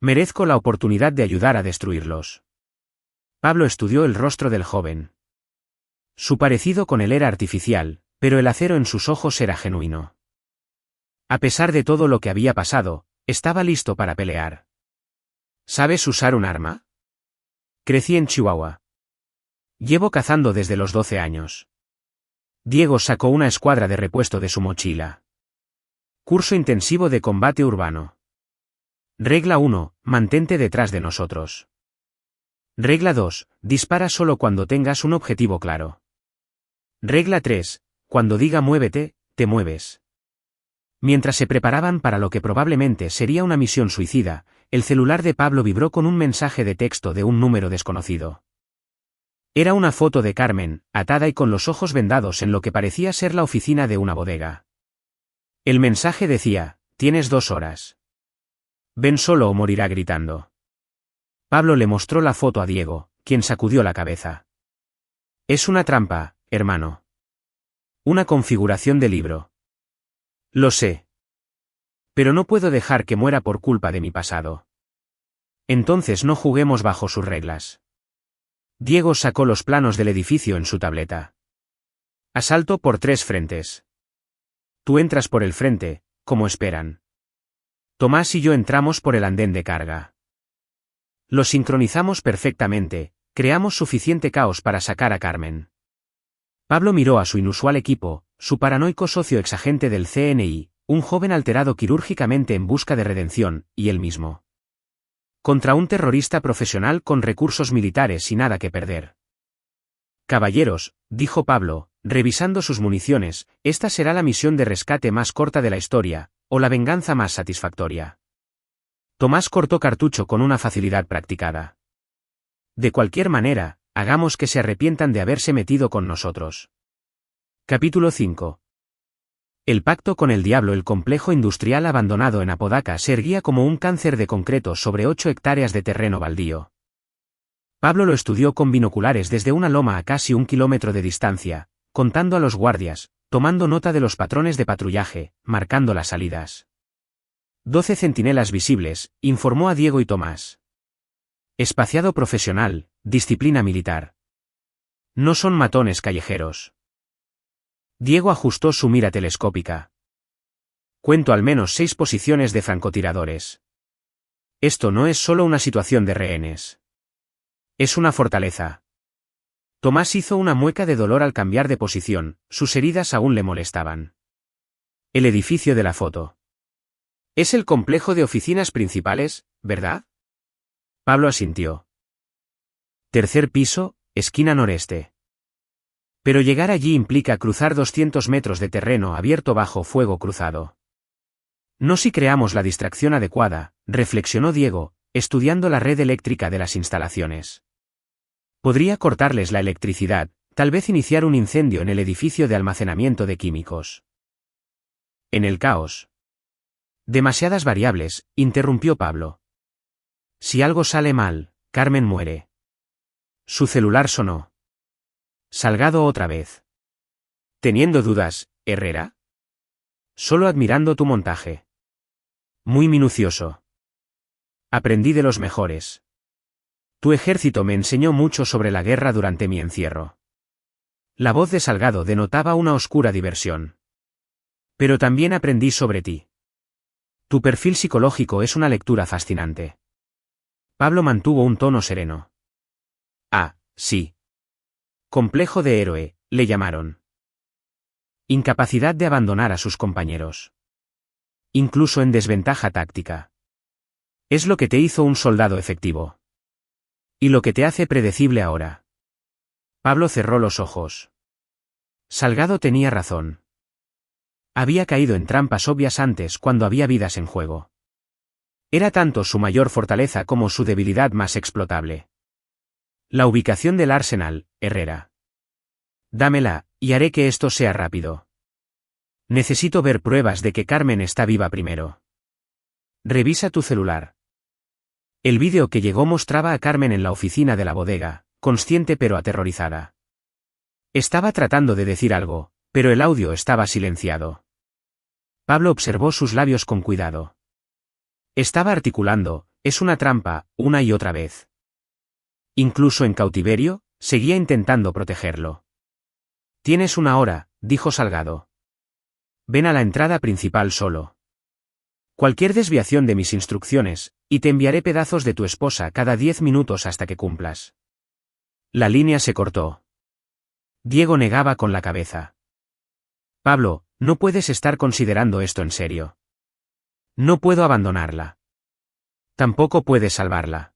Merezco la oportunidad de ayudar a destruirlos. Pablo estudió el rostro del joven. Su parecido con él era artificial, pero el acero en sus ojos era genuino. A pesar de todo lo que había pasado, estaba listo para pelear. ¿Sabes usar un arma? Crecí en Chihuahua. Llevo cazando desde los 12 años. Diego sacó una escuadra de repuesto de su mochila. Curso intensivo de combate urbano. Regla 1, mantente detrás de nosotros. Regla 2, dispara solo cuando tengas un objetivo claro. Regla 3, cuando diga muévete, te mueves. Mientras se preparaban para lo que probablemente sería una misión suicida, el celular de Pablo vibró con un mensaje de texto de un número desconocido. Era una foto de Carmen, atada y con los ojos vendados en lo que parecía ser la oficina de una bodega. El mensaje decía, tienes 2 horas. Ven solo o morirá gritando. Pablo le mostró la foto a Diego, quien sacudió la cabeza. Es una trampa, hermano. Una configuración de libro. Lo sé. Pero no puedo dejar que muera por culpa de mi pasado. Entonces no juguemos bajo sus reglas. Diego sacó los planos del edificio en su tableta. Asalto por 3 frentes. Tú entras por el frente, como esperan. Tomás y yo entramos por el andén de carga. Lo sincronizamos perfectamente, creamos suficiente caos para sacar a Carmen. Pablo miró a su inusual equipo, su paranoico socio exagente del CNI, un joven alterado quirúrgicamente en busca de redención, y él mismo. Contra un terrorista profesional con recursos militares y nada que perder. Caballeros, dijo Pablo, revisando sus municiones, esta será la misión de rescate más corta de la historia, o la venganza más satisfactoria. Tomás cortó cartucho con una facilidad practicada. De cualquier manera, hagamos que se arrepientan de haberse metido con nosotros. Capítulo 5. El pacto con el diablo. El complejo industrial abandonado en Apodaca se erguía como un cáncer de concreto sobre 8 hectáreas de terreno baldío. Pablo lo estudió con binoculares desde una loma a casi 1 kilómetro de distancia, contando a los guardias, tomando nota de los patrones de patrullaje, marcando las salidas. 12 centinelas visibles, informó a Diego y Tomás. Espaciado profesional, disciplina militar. No son matones callejeros. Diego ajustó su mira telescópica. Cuento al menos 6 posiciones de francotiradores. Esto no es solo una situación de rehenes. Es una fortaleza. Tomás hizo una mueca de dolor al cambiar de posición, sus heridas aún le molestaban. El edificio de la foto. Es el complejo de oficinas principales, ¿verdad? Pablo asintió. Tercer piso, esquina noreste. Pero llegar allí implica cruzar 200 metros de terreno abierto bajo fuego cruzado. No si creamos la distracción adecuada, reflexionó Diego, estudiando la red eléctrica de las instalaciones. Podría cortarles la electricidad, tal vez iniciar un incendio en el edificio de almacenamiento de químicos. En el caos. Demasiadas variables, interrumpió Pablo. Si algo sale mal, Carmen muere. Su celular sonó. Salgado otra vez. Teniendo dudas, Herrera. Solo admirando tu montaje. Muy minucioso. Aprendí de los mejores. Tu ejército me enseñó mucho sobre la guerra durante mi encierro. La voz de Salgado denotaba una oscura diversión. Pero también aprendí sobre ti. Tu perfil psicológico es una lectura fascinante. Pablo mantuvo un tono sereno. Ah, sí. Complejo de héroe, le llamaron. Incapacidad de abandonar a sus compañeros. Incluso en desventaja táctica. Es lo que te hizo un soldado efectivo. Y lo que te hace predecible ahora. Pablo cerró los ojos. Salgado tenía razón. Había caído en trampas obvias antes cuando había vidas en juego. Era tanto su mayor fortaleza como su debilidad más explotable. La ubicación del arsenal, Herrera. Dámela, y haré que esto sea rápido. Necesito ver pruebas de que Carmen está viva primero. Revisa tu celular. El vídeo que llegó mostraba a Carmen en la oficina de la bodega, consciente pero aterrorizada. Estaba tratando de decir algo, pero el audio estaba silenciado. Pablo observó sus labios con cuidado. Estaba articulando, es una trampa, una y otra vez. Incluso en cautiverio, seguía intentando protegerlo. Tienes 1 hora, dijo Salgado. Ven a la entrada principal solo. Cualquier desviación de mis instrucciones, y te enviaré pedazos de tu esposa cada 10 minutos hasta que cumplas. La línea se cortó. Diego negaba con la cabeza. Pablo, no puedes estar considerando esto en serio. No puedo abandonarla. Tampoco puedes salvarla.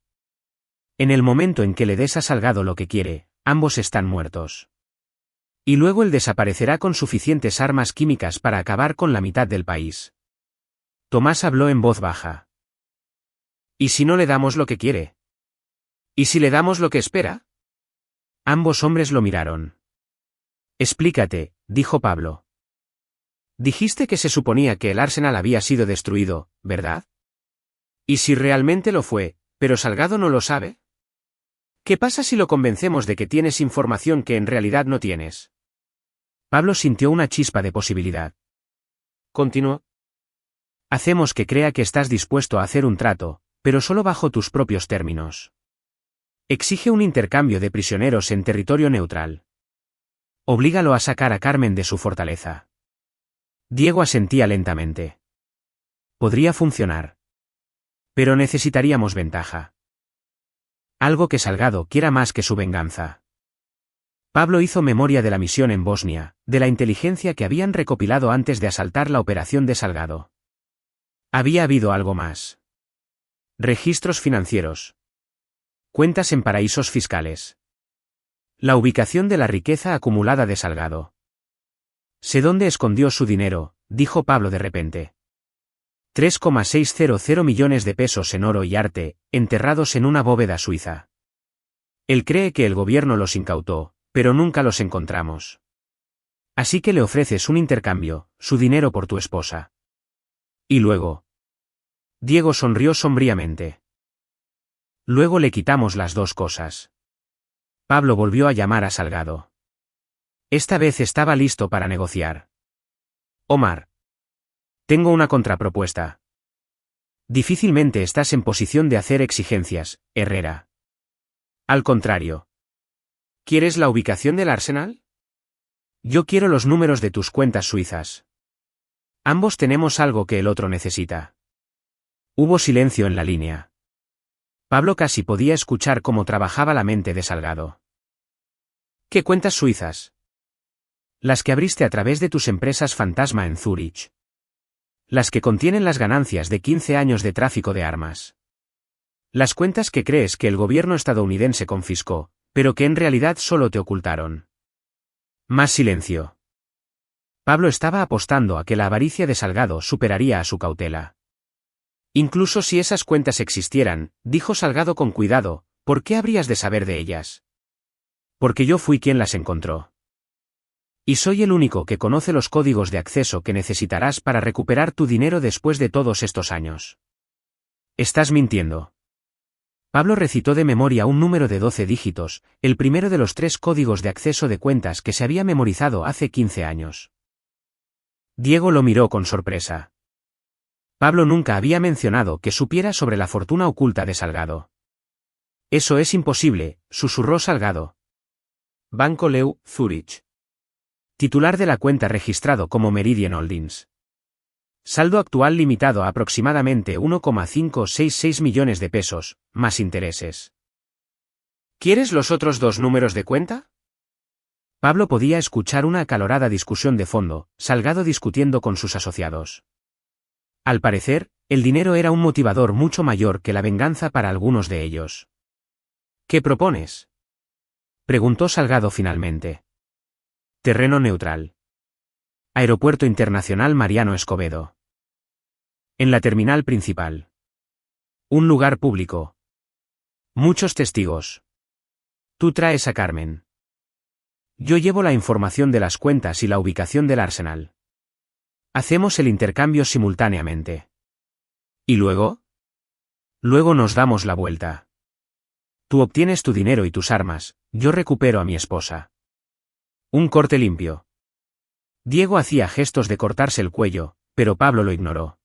En el momento en que le des a Salgado lo que quiere, ambos están muertos. Y luego él desaparecerá con suficientes armas químicas para acabar con la mitad del país. Tomás habló en voz baja. ¿Y si no le damos lo que quiere? ¿Y si le damos lo que espera? Ambos hombres lo miraron. Explícate, dijo Pablo. Dijiste que se suponía que el arsenal había sido destruido, ¿verdad? ¿Y si realmente lo fue, pero Salgado no lo sabe? ¿Qué pasa si lo convencemos de que tienes información que en realidad no tienes? Pablo sintió una chispa de posibilidad. Continuó. Hacemos que crea que estás dispuesto a hacer un trato, pero solo bajo tus propios términos. Exige un intercambio de prisioneros en territorio neutral. Oblígalo a sacar a Carmen de su fortaleza. Diego asentía lentamente. Podría funcionar. Pero necesitaríamos ventaja. Algo que Salgado quiera más que su venganza. Pablo hizo memoria de la misión en Bosnia, de la inteligencia que habían recopilado antes de asaltar la operación de Salgado. Había habido algo más. Registros financieros. Cuentas en paraísos fiscales. La ubicación de la riqueza acumulada de Salgado. Sé dónde escondió su dinero, dijo Pablo de repente. 3,600 millones de pesos en oro y arte, enterrados en una bóveda suiza. Él cree que el gobierno los incautó, pero nunca los encontramos. Así que le ofreces un intercambio, su dinero por tu esposa. Y luego. Diego sonrió sombríamente. Luego le quitamos las dos cosas. Pablo volvió a llamar a Salgado. Esta vez estaba listo para negociar. Omar. Tengo una contrapropuesta. Difícilmente estás en posición de hacer exigencias, Herrera. Al contrario. ¿Quieres la ubicación del Arsenal? Yo quiero los números de tus cuentas suizas. Ambos tenemos algo que el otro necesita. Hubo silencio en la línea. Pablo casi podía escuchar cómo trabajaba la mente de Salgado. ¿Qué cuentas suizas? Las que abriste a través de tus empresas fantasma en Zúrich. Las que contienen las ganancias de 15 años de tráfico de armas. Las cuentas que crees que el gobierno estadounidense confiscó, pero que en realidad solo te ocultaron. Más silencio. Pablo estaba apostando a que la avaricia de Salgado superaría a su cautela. Incluso si esas cuentas existieran, dijo Salgado con cuidado, ¿por qué habrías de saber de ellas? Porque yo fui quien las encontró. Y soy el único que conoce los códigos de acceso que necesitarás para recuperar tu dinero después de todos estos años. Estás mintiendo. Pablo recitó de memoria un número de 12 dígitos, el primero de los 3 códigos de acceso de cuentas que se había memorizado hace 15 años. Diego lo miró con sorpresa. Pablo nunca había mencionado que supiera sobre la fortuna oculta de Salgado. Eso es imposible, susurró Salgado. Banco Leu, Zúrich. Titular de la cuenta registrado como Meridian Holdings. Saldo actual limitado a aproximadamente 1,566 millones de pesos, más intereses. ¿Quieres los otros 2 números de cuenta? Pablo podía escuchar una acalorada discusión de fondo, Salgado discutiendo con sus asociados. Al parecer, el dinero era un motivador mucho mayor que la venganza para algunos de ellos. ¿Qué propones? Preguntó Salgado finalmente. Terreno neutral. Aeropuerto Internacional Mariano Escobedo. En la terminal principal. Un lugar público. Muchos testigos. Tú traes a Carmen. Yo llevo la información de las cuentas y la ubicación del Arsenal. Hacemos el intercambio simultáneamente. ¿Y luego? Luego nos damos la vuelta. Tú obtienes tu dinero y tus armas, yo recupero a mi esposa. Un corte limpio. Diego hacía gestos de cortarse el cuello, pero Pablo lo ignoró.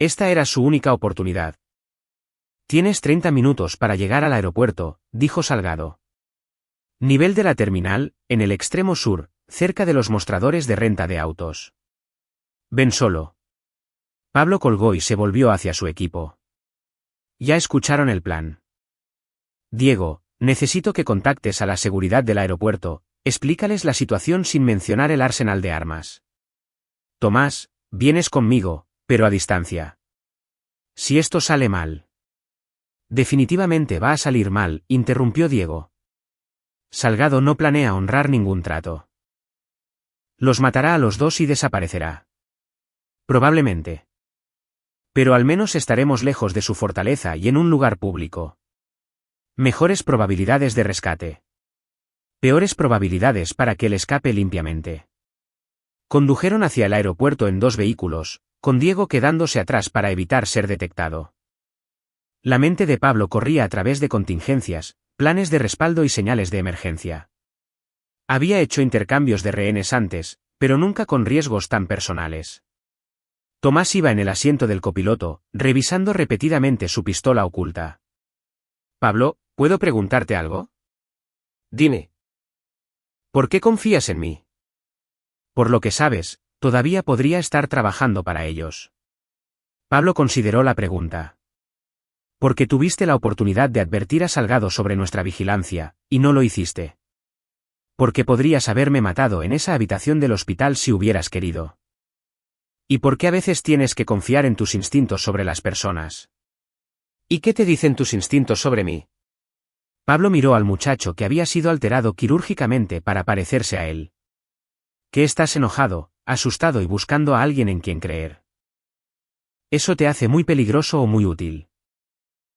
Esta era su única oportunidad. Tienes 30 minutos para llegar al aeropuerto, dijo Salgado. Nivel de la terminal, en el extremo sur, cerca de los mostradores de renta de autos. Ven solo. Pablo colgó y se volvió hacia su equipo. Ya escucharon el plan. Diego, necesito que contactes a la seguridad del aeropuerto, explícales la situación sin mencionar el arsenal de armas. Tomás, vienes conmigo, pero a distancia. Si esto sale mal. Definitivamente va a salir mal, interrumpió Diego. Salgado no planea honrar ningún trato. Los matará a los dos y desaparecerá. Probablemente. Pero al menos estaremos lejos de su fortaleza y en un lugar público. Mejores probabilidades de rescate. Peores probabilidades para que él escape limpiamente. Condujeron hacia el aeropuerto en 2 vehículos, con Diego quedándose atrás para evitar ser detectado. La mente de Pablo corría a través de contingencias, planes de respaldo y señales de emergencia. Había hecho intercambios de rehenes antes, pero nunca con riesgos tan personales. Tomás iba en el asiento del copiloto, revisando repetidamente su pistola oculta. Pablo, ¿puedo preguntarte algo? Dime. ¿Por qué confías en mí? Por lo que sabes, todavía podría estar trabajando para ellos. Pablo consideró la pregunta. Porque tuviste la oportunidad de advertir a Salgado sobre nuestra vigilancia, y no lo hiciste. Porque podrías haberme matado en esa habitación del hospital si hubieras querido. ¿Y por qué a veces tienes que confiar en tus instintos sobre las personas? ¿Y qué te dicen tus instintos sobre mí? Pablo miró al muchacho que había sido alterado quirúrgicamente para parecerse a él. ¿Qué estás enojado, asustado y buscando a alguien en quien creer? Eso te hace muy peligroso o muy útil.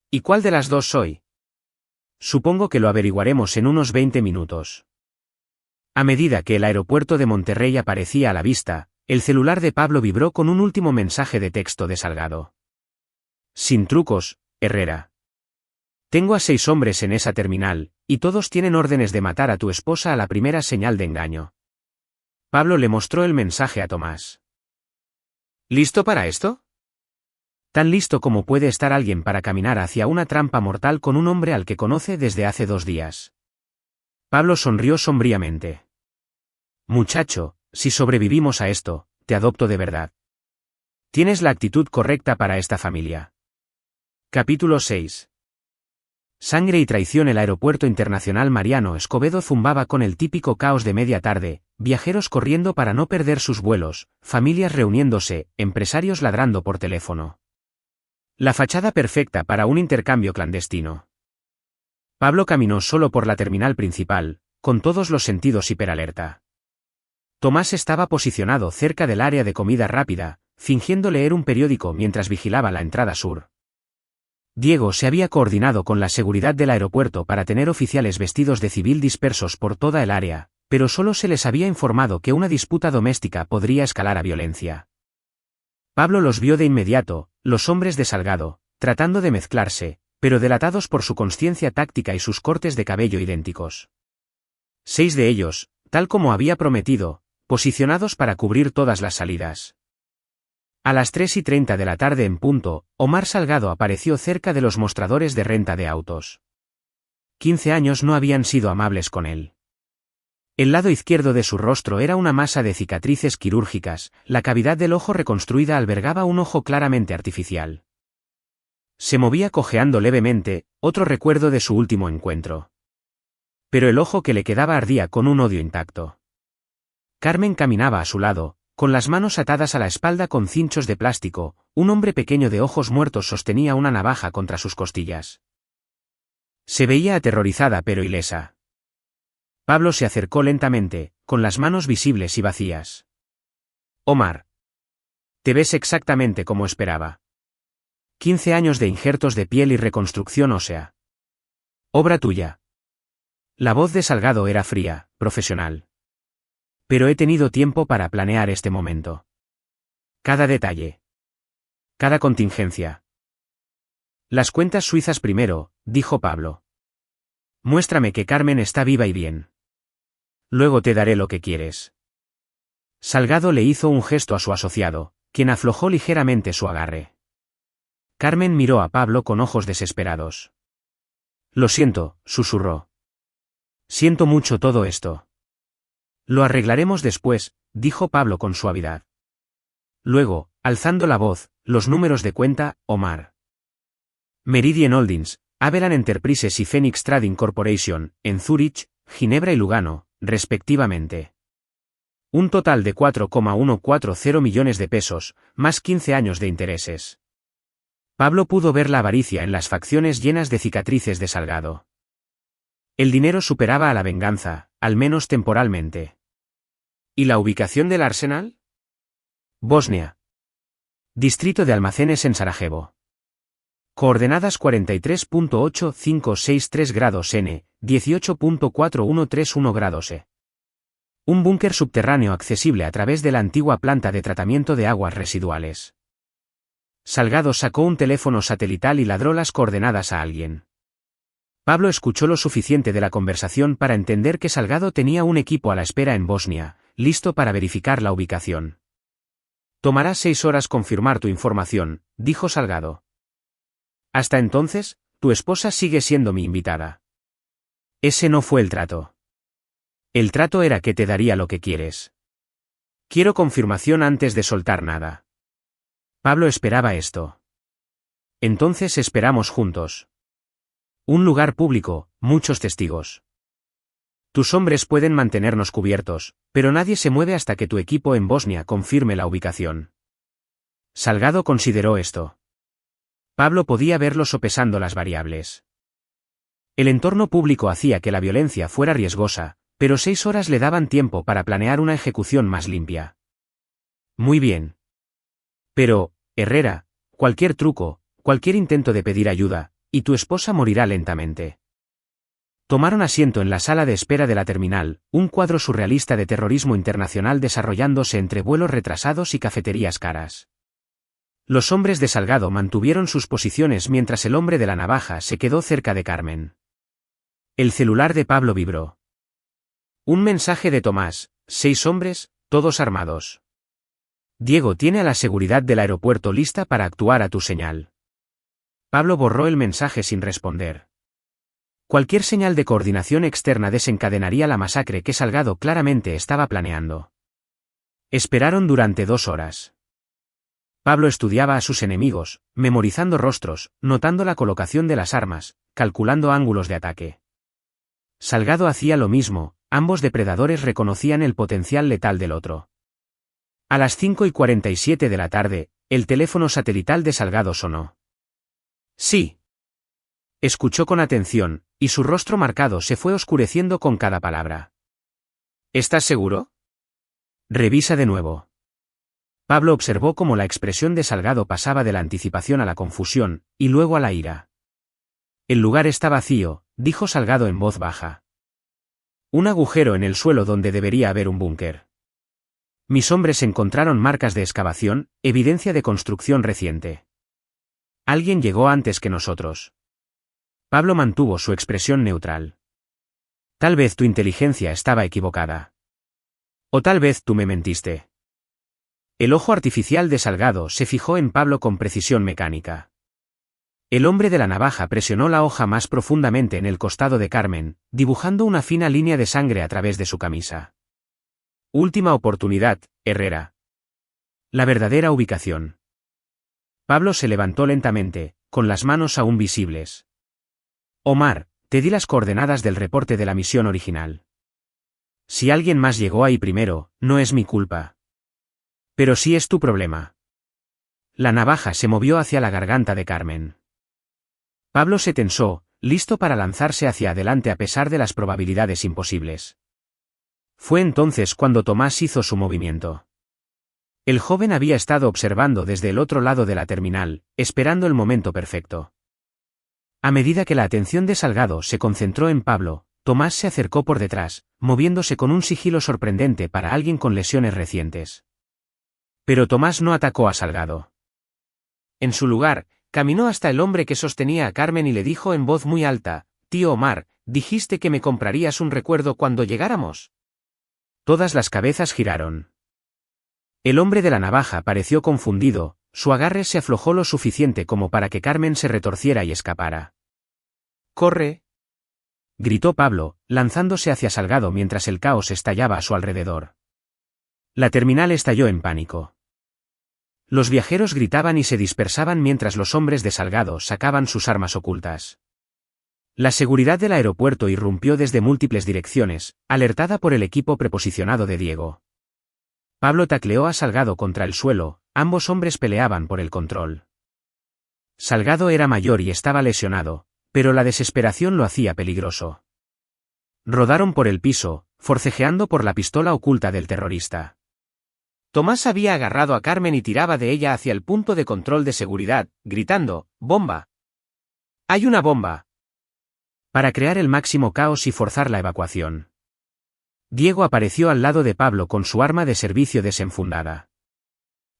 ¿Y cuál de las dos soy? Supongo que lo averiguaremos en unos 20 minutos. A medida que el aeropuerto de Monterrey aparecía a la vista, el celular de Pablo vibró con un último mensaje de texto de Salgado. Sin trucos, Herrera. Tengo a 6 hombres en esa terminal, y todos tienen órdenes de matar a tu esposa a la primera señal de engaño. Pablo le mostró el mensaje a Tomás. ¿Listo para esto? Tan listo como puede estar alguien para caminar hacia una trampa mortal con un hombre al que conoce desde hace 2 días. Pablo sonrió sombríamente. Muchacho, si sobrevivimos a esto, te adopto de verdad. Tienes la actitud correcta para esta familia. Capítulo 6. Sangre y traición. El aeropuerto internacional Mariano Escobedo zumbaba con el típico caos de media tarde, viajeros corriendo para no perder sus vuelos, familias reuniéndose, empresarios ladrando por teléfono. La fachada perfecta para un intercambio clandestino. Pablo caminó solo por la terminal principal, con todos los sentidos hiperalerta. Tomás estaba posicionado cerca del área de comida rápida, fingiendo leer un periódico mientras vigilaba la entrada sur. Diego se había coordinado con la seguridad del aeropuerto para tener oficiales vestidos de civil dispersos por toda el área, pero solo se les había informado que una disputa doméstica podría escalar a violencia. Pablo los vio de inmediato, los hombres de Salgado, tratando de mezclarse, pero delatados por su consciencia táctica y sus cortes de cabello idénticos. 6 de ellos, tal como había prometido, posicionados para cubrir todas las salidas. A las 3:30 de la tarde en punto, Omar Salgado apareció cerca de los mostradores de renta de autos. 15 años no habían sido amables con él. El lado izquierdo de su rostro era una masa de cicatrices quirúrgicas, la cavidad del ojo reconstruida albergaba un ojo claramente artificial. Se movía cojeando levemente, otro recuerdo de su último encuentro. Pero el ojo que le quedaba ardía con un odio intacto. Carmen caminaba a su lado, con las manos atadas a la espalda con cinchos de plástico, un hombre pequeño de ojos muertos sostenía una navaja contra sus costillas. Se veía aterrorizada pero ilesa. Pablo se acercó lentamente, con las manos visibles y vacías. Omar. Te ves exactamente como esperaba. 15 años de injertos de piel y reconstrucción ósea. Obra tuya. La voz de Salgado era fría, profesional. Pero he tenido tiempo para planear este momento. Cada detalle. Cada contingencia. Las cuentas suizas primero, dijo Pablo. Muéstrame que Carmen está viva y bien. Luego te daré lo que quieres. Salgado le hizo un gesto a su asociado, quien aflojó ligeramente su agarre. Carmen miró a Pablo con ojos desesperados. Lo siento, susurró. Siento mucho todo esto. Lo arreglaremos después, dijo Pablo con suavidad. Luego, alzando la voz, los números de cuenta, Omar. Meridian Holdings, Avelan Enterprises y Phoenix Trading Corporation, en Zúrich, Ginebra y Lugano, respectivamente. Un total de 4,140 millones de pesos, más 15 años de intereses. Pablo pudo ver la avaricia en las facciones llenas de cicatrices de Salgado. El dinero superaba a la venganza, al menos temporalmente. ¿Y la ubicación del arsenal? Bosnia. Distrito de almacenes en Sarajevo. Coordenadas 43.8563 grados N, 18.4131 grados E. Un búnker subterráneo accesible a través de la antigua planta de tratamiento de aguas residuales. Salgado sacó un teléfono satelital y ladró las coordenadas a alguien. Pablo escuchó lo suficiente de la conversación para entender que Salgado tenía un equipo a la espera en Bosnia, listo para verificar la ubicación. Tomará 6 horas confirmar tu información, dijo Salgado. Hasta entonces, tu esposa sigue siendo mi invitada. Ese no fue el trato. El trato era que te daría lo que quieres. Quiero confirmación antes de soltar nada. Pablo esperaba esto. Entonces esperamos juntos. Un lugar público, muchos testigos. Tus hombres pueden mantenernos cubiertos, pero nadie se mueve hasta que tu equipo en Bosnia confirme la ubicación. Salgado consideró esto. Pablo podía verlo sopesando las variables. El entorno público hacía que la violencia fuera riesgosa, pero 6 horas le daban tiempo para planear una ejecución más limpia. Muy bien. Pero, Herrera, cualquier truco, cualquier intento de pedir ayuda, y tu esposa morirá lentamente. Tomaron asiento en la sala de espera de la terminal, un cuadro surrealista de terrorismo internacional desarrollándose entre vuelos retrasados y cafeterías caras. Los hombres de Salgado mantuvieron sus posiciones mientras el hombre de la navaja se quedó cerca de Carmen. El celular de Pablo vibró. Un mensaje de Tomás: 6 hombres, todos armados. Diego tiene a la seguridad del aeropuerto lista para actuar a tu señal. Pablo borró el mensaje sin responder. Cualquier señal de coordinación externa desencadenaría la masacre que Salgado claramente estaba planeando. Esperaron durante 2 horas. Pablo estudiaba a sus enemigos, memorizando rostros, notando la colocación de las armas, calculando ángulos de ataque. Salgado hacía lo mismo, ambos depredadores reconocían el potencial letal del otro. A las 5:47 de la tarde, el teléfono satelital de Salgado sonó. Sí. Escuchó con atención, y su rostro marcado se fue oscureciendo con cada palabra. ¿Estás seguro? Revisa de nuevo. Pablo observó cómo la expresión de Salgado pasaba de la anticipación a la confusión, y luego a la ira. El lugar está vacío, dijo Salgado en voz baja. Un agujero en el suelo donde debería haber un búnker. Mis hombres encontraron marcas de excavación, evidencia de construcción reciente. Alguien llegó antes que nosotros. Pablo mantuvo su expresión neutral. Tal vez tu inteligencia estaba equivocada. O tal vez tú me mentiste. El ojo artificial de Salgado se fijó en Pablo con precisión mecánica. El hombre de la navaja presionó la hoja más profundamente en el costado de Carmen, dibujando una fina línea de sangre a través de su camisa. Última oportunidad, Herrera. La verdadera ubicación. Pablo se levantó lentamente, con las manos aún visibles. Omar, te di las coordenadas del reporte de la misión original. Si alguien más llegó ahí primero, no es mi culpa. Pero sí es tu problema. La navaja se movió hacia la garganta de Carmen. Pablo se tensó, listo para lanzarse hacia adelante a pesar de las probabilidades imposibles. Fue entonces cuando Tomás hizo su movimiento. El joven había estado observando desde el otro lado de la terminal, esperando el momento perfecto. A medida que la atención de Salgado se concentró en Pablo, Tomás se acercó por detrás, moviéndose con un sigilo sorprendente para alguien con lesiones recientes. Pero Tomás no atacó a Salgado. En su lugar, caminó hasta el hombre que sostenía a Carmen y le dijo en voz muy alta: «Tío Omar, dijiste que me comprarías un recuerdo cuando llegáramos». Todas las cabezas giraron. El hombre de la navaja pareció confundido, su agarre se aflojó lo suficiente como para que Carmen se retorciera y escapara. «¡Corre!», gritó Pablo, lanzándose hacia Salgado mientras el caos estallaba a su alrededor. La terminal estalló en pánico. Los viajeros gritaban y se dispersaban mientras los hombres de Salgado sacaban sus armas ocultas. La seguridad del aeropuerto irrumpió desde múltiples direcciones, alertada por el equipo preposicionado de Diego. Pablo tacleó a Salgado contra el suelo, ambos hombres peleaban por el control. Salgado era mayor y estaba lesionado, pero la desesperación lo hacía peligroso. Rodaron por el piso, forcejeando por la pistola oculta del terrorista. Tomás había agarrado a Carmen y tiraba de ella hacia el punto de control de seguridad, gritando: «¡Bomba! ¡Hay una bomba!», para crear el máximo caos y forzar la evacuación. Diego apareció al lado de Pablo con su arma de servicio desenfundada.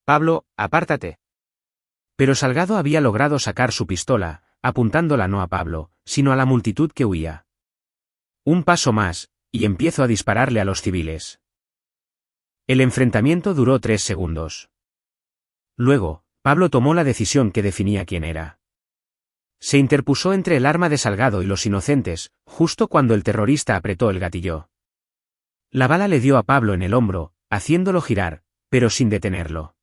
«Pablo, apártate». Pero Salgado había logrado sacar su pistola, apuntándola no a Pablo, sino a la multitud que huía. Un paso más, y empiezo a dispararle a los civiles. El enfrentamiento duró 3 segundos. Luego, Pablo tomó la decisión que definía quién era. Se interpuso entre el arma de Salgado y los inocentes, justo cuando el terrorista apretó el gatillo. La bala le dio a Pablo en el hombro, haciéndolo girar, pero sin detenerlo.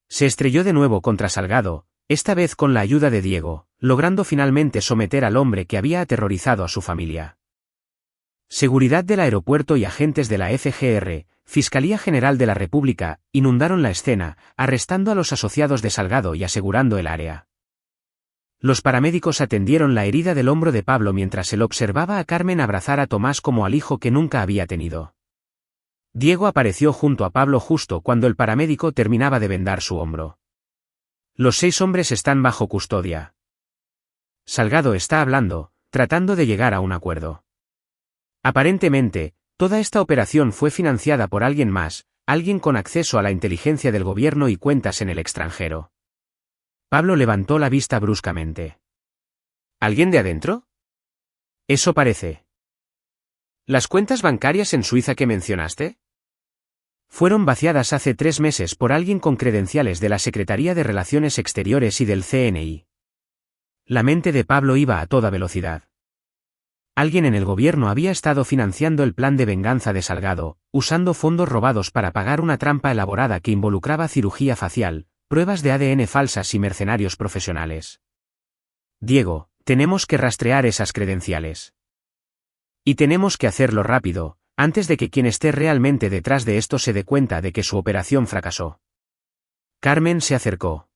Se estrelló de nuevo contra Salgado, esta vez con la ayuda de Diego, logrando finalmente someter al hombre que había aterrorizado a su familia. Seguridad del aeropuerto y agentes de la FGR, Fiscalía General de la República, inundaron la escena, arrestando a los asociados de Salgado y asegurando el área. Los paramédicos atendieron la herida del hombro de Pablo mientras él observaba a Carmen abrazar a Tomás como al hijo que nunca había tenido. Diego apareció junto a Pablo justo cuando el paramédico terminaba de vendar su hombro. Los 6 hombres están bajo custodia. Salgado está hablando, tratando de llegar a un acuerdo. Aparentemente, toda esta operación fue financiada por alguien más, alguien con acceso a la inteligencia del gobierno y cuentas en el extranjero. Pablo levantó la vista bruscamente. ¿Alguien de adentro? Eso parece. ¿Las cuentas bancarias en Suiza que mencionaste? Fueron vaciadas hace 3 meses por alguien con credenciales de la Secretaría de Relaciones Exteriores y del CNI. La mente de Pablo iba a toda velocidad. Alguien en el gobierno había estado financiando el plan de venganza de Salgado, usando fondos robados para pagar una trampa elaborada que involucraba cirugía facial, pruebas de ADN falsas y mercenarios profesionales. Diego, tenemos que rastrear esas credenciales. Y tenemos que hacerlo rápido, antes de que quien esté realmente detrás de esto se dé cuenta de que su operación fracasó. Carmen se acercó.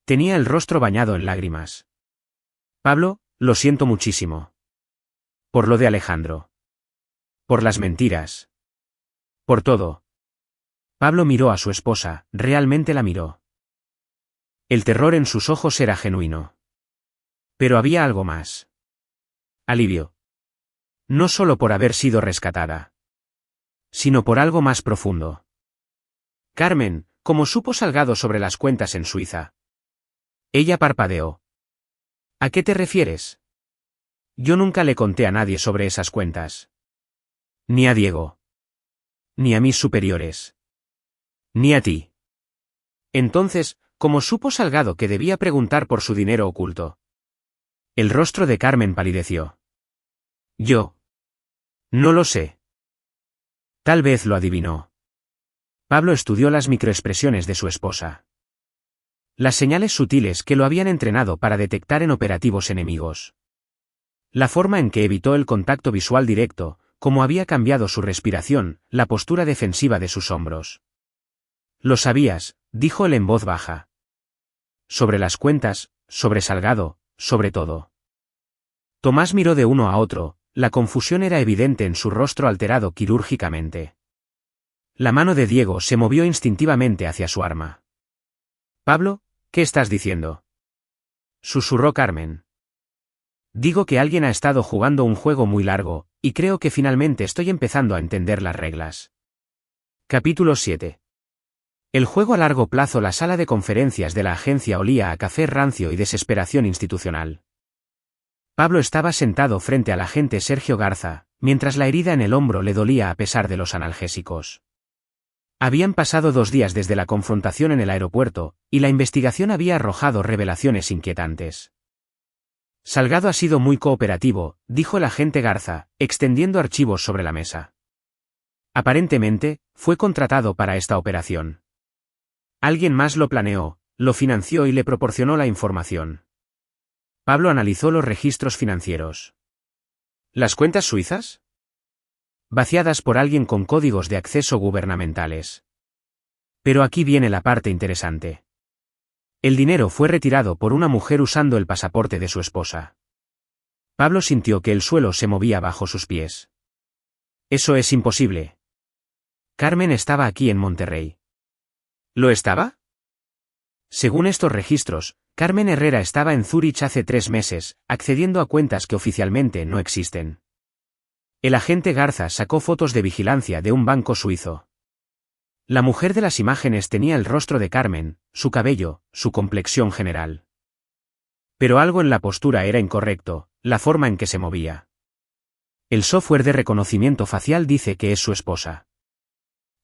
Tenía el rostro bañado en lágrimas. Pablo, lo siento muchísimo. Por lo de Alejandro. Por las mentiras. Por todo. Pablo miró a su esposa, realmente la miró. El terror en sus ojos era genuino. Pero había algo más. Alivio. No solo por haber sido rescatada, sino por algo más profundo. Carmen, ¿cómo supo Salgado sobre las cuentas en Suiza? Ella parpadeó. ¿A qué te refieres? Yo nunca le conté a nadie sobre esas cuentas. Ni a Diego. Ni a mis superiores. Ni a ti. Entonces, ¿cómo supo Salgado que debía preguntar por su dinero oculto? El rostro de Carmen palideció. Yo. No lo sé. Tal vez lo adivinó. Pablo estudió las microexpresiones de su esposa. Las señales sutiles que lo habían entrenado para detectar en operativos enemigos. La forma en que evitó el contacto visual directo, cómo había cambiado su respiración, la postura defensiva de sus hombros. Lo sabías, dijo él en voz baja. Sobre las cuentas, sobre Salgado, sobre todo. Tomás miró de uno a otro, la confusión era evidente en su rostro alterado quirúrgicamente. La mano de Diego se movió instintivamente hacia su arma. Pablo, ¿qué estás diciendo? Susurró Carmen. Digo que alguien ha estado jugando un juego muy largo, y creo que finalmente estoy empezando a entender las reglas. Capítulo 7. El juego a largo plazo. La sala de conferencias de la agencia olía a café rancio y desesperación institucional. Pablo estaba sentado frente al agente Sergio Garza, mientras la herida en el hombro le dolía a pesar de los analgésicos. Habían pasado 2 días desde la confrontación en el aeropuerto, y la investigación había arrojado revelaciones inquietantes. Salgado ha sido muy cooperativo, dijo el agente Garza, extendiendo archivos sobre la mesa. Aparentemente, fue contratado para esta operación. Alguien más lo planeó, lo financió y le proporcionó la información. Pablo analizó los registros financieros. ¿Las cuentas suizas? Vaciadas por alguien con códigos de acceso gubernamentales. Pero aquí viene la parte interesante. El dinero fue retirado por una mujer usando el pasaporte de su esposa. Pablo sintió que el suelo se movía bajo sus pies. Eso es imposible. Carmen estaba aquí en Monterrey. ¿Lo estaba? Según estos registros, Carmen Herrera estaba en Zúrich hace 3 meses, accediendo a cuentas que oficialmente no existen. El agente Garza sacó fotos de vigilancia de un banco suizo. La mujer de las imágenes tenía el rostro de Carmen, su cabello, su complexión general. Pero algo en la postura era incorrecto, la forma en que se movía. El software de reconocimiento facial dice que es su esposa.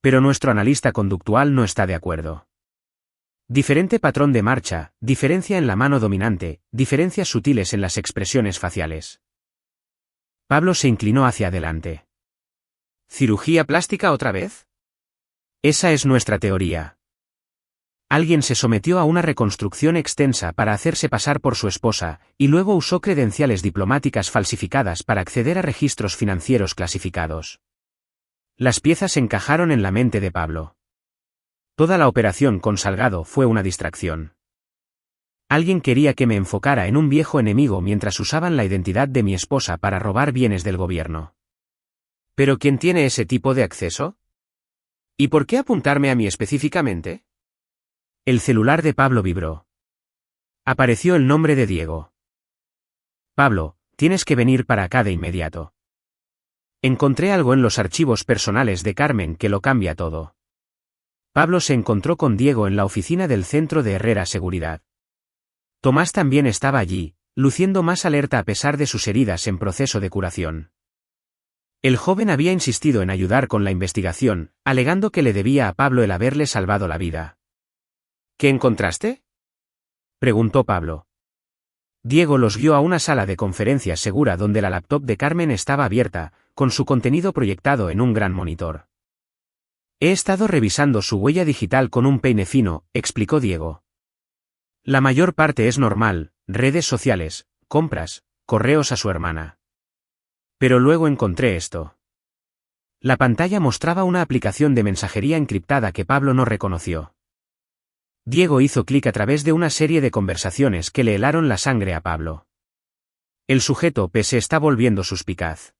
Pero nuestro analista conductual no está de acuerdo. Diferente patrón de marcha, diferencia en la mano dominante, diferencias sutiles en las expresiones faciales. Pablo se inclinó hacia adelante. ¿Cirugía plástica otra vez? Esa es nuestra teoría. Alguien se sometió a una reconstrucción extensa para hacerse pasar por su esposa, y luego usó credenciales diplomáticas falsificadas para acceder a registros financieros clasificados. Las piezas encajaron en la mente de Pablo. Toda la operación con Salgado fue una distracción. Alguien quería que me enfocara en un viejo enemigo mientras usaban la identidad de mi esposa para robar bienes del gobierno. ¿Pero quién tiene ese tipo de acceso? ¿Y por qué apuntarme a mí específicamente? El celular de Pablo vibró. Apareció el nombre de Diego. Pablo, tienes que venir para acá de inmediato. Encontré algo en los archivos personales de Carmen que lo cambia todo. Pablo se encontró con Diego en la oficina del Centro de Herrera Seguridad. Tomás también estaba allí, luciendo más alerta a pesar de sus heridas en proceso de curación. El joven había insistido en ayudar con la investigación, alegando que le debía a Pablo el haberle salvado la vida. ¿Qué encontraste?, preguntó Pablo. Diego los guió a una sala de conferencias segura donde la laptop de Carmen estaba abierta, con su contenido proyectado en un gran monitor. He estado revisando su huella digital con un peine fino, explicó Diego. La mayor parte es normal, redes sociales, compras, correos a su hermana. Pero luego encontré esto. La pantalla mostraba una aplicación de mensajería encriptada que Pablo no reconoció. Diego hizo clic a través de una serie de conversaciones que le helaron la sangre a Pablo. El sujeto P se está volviendo suspicaz.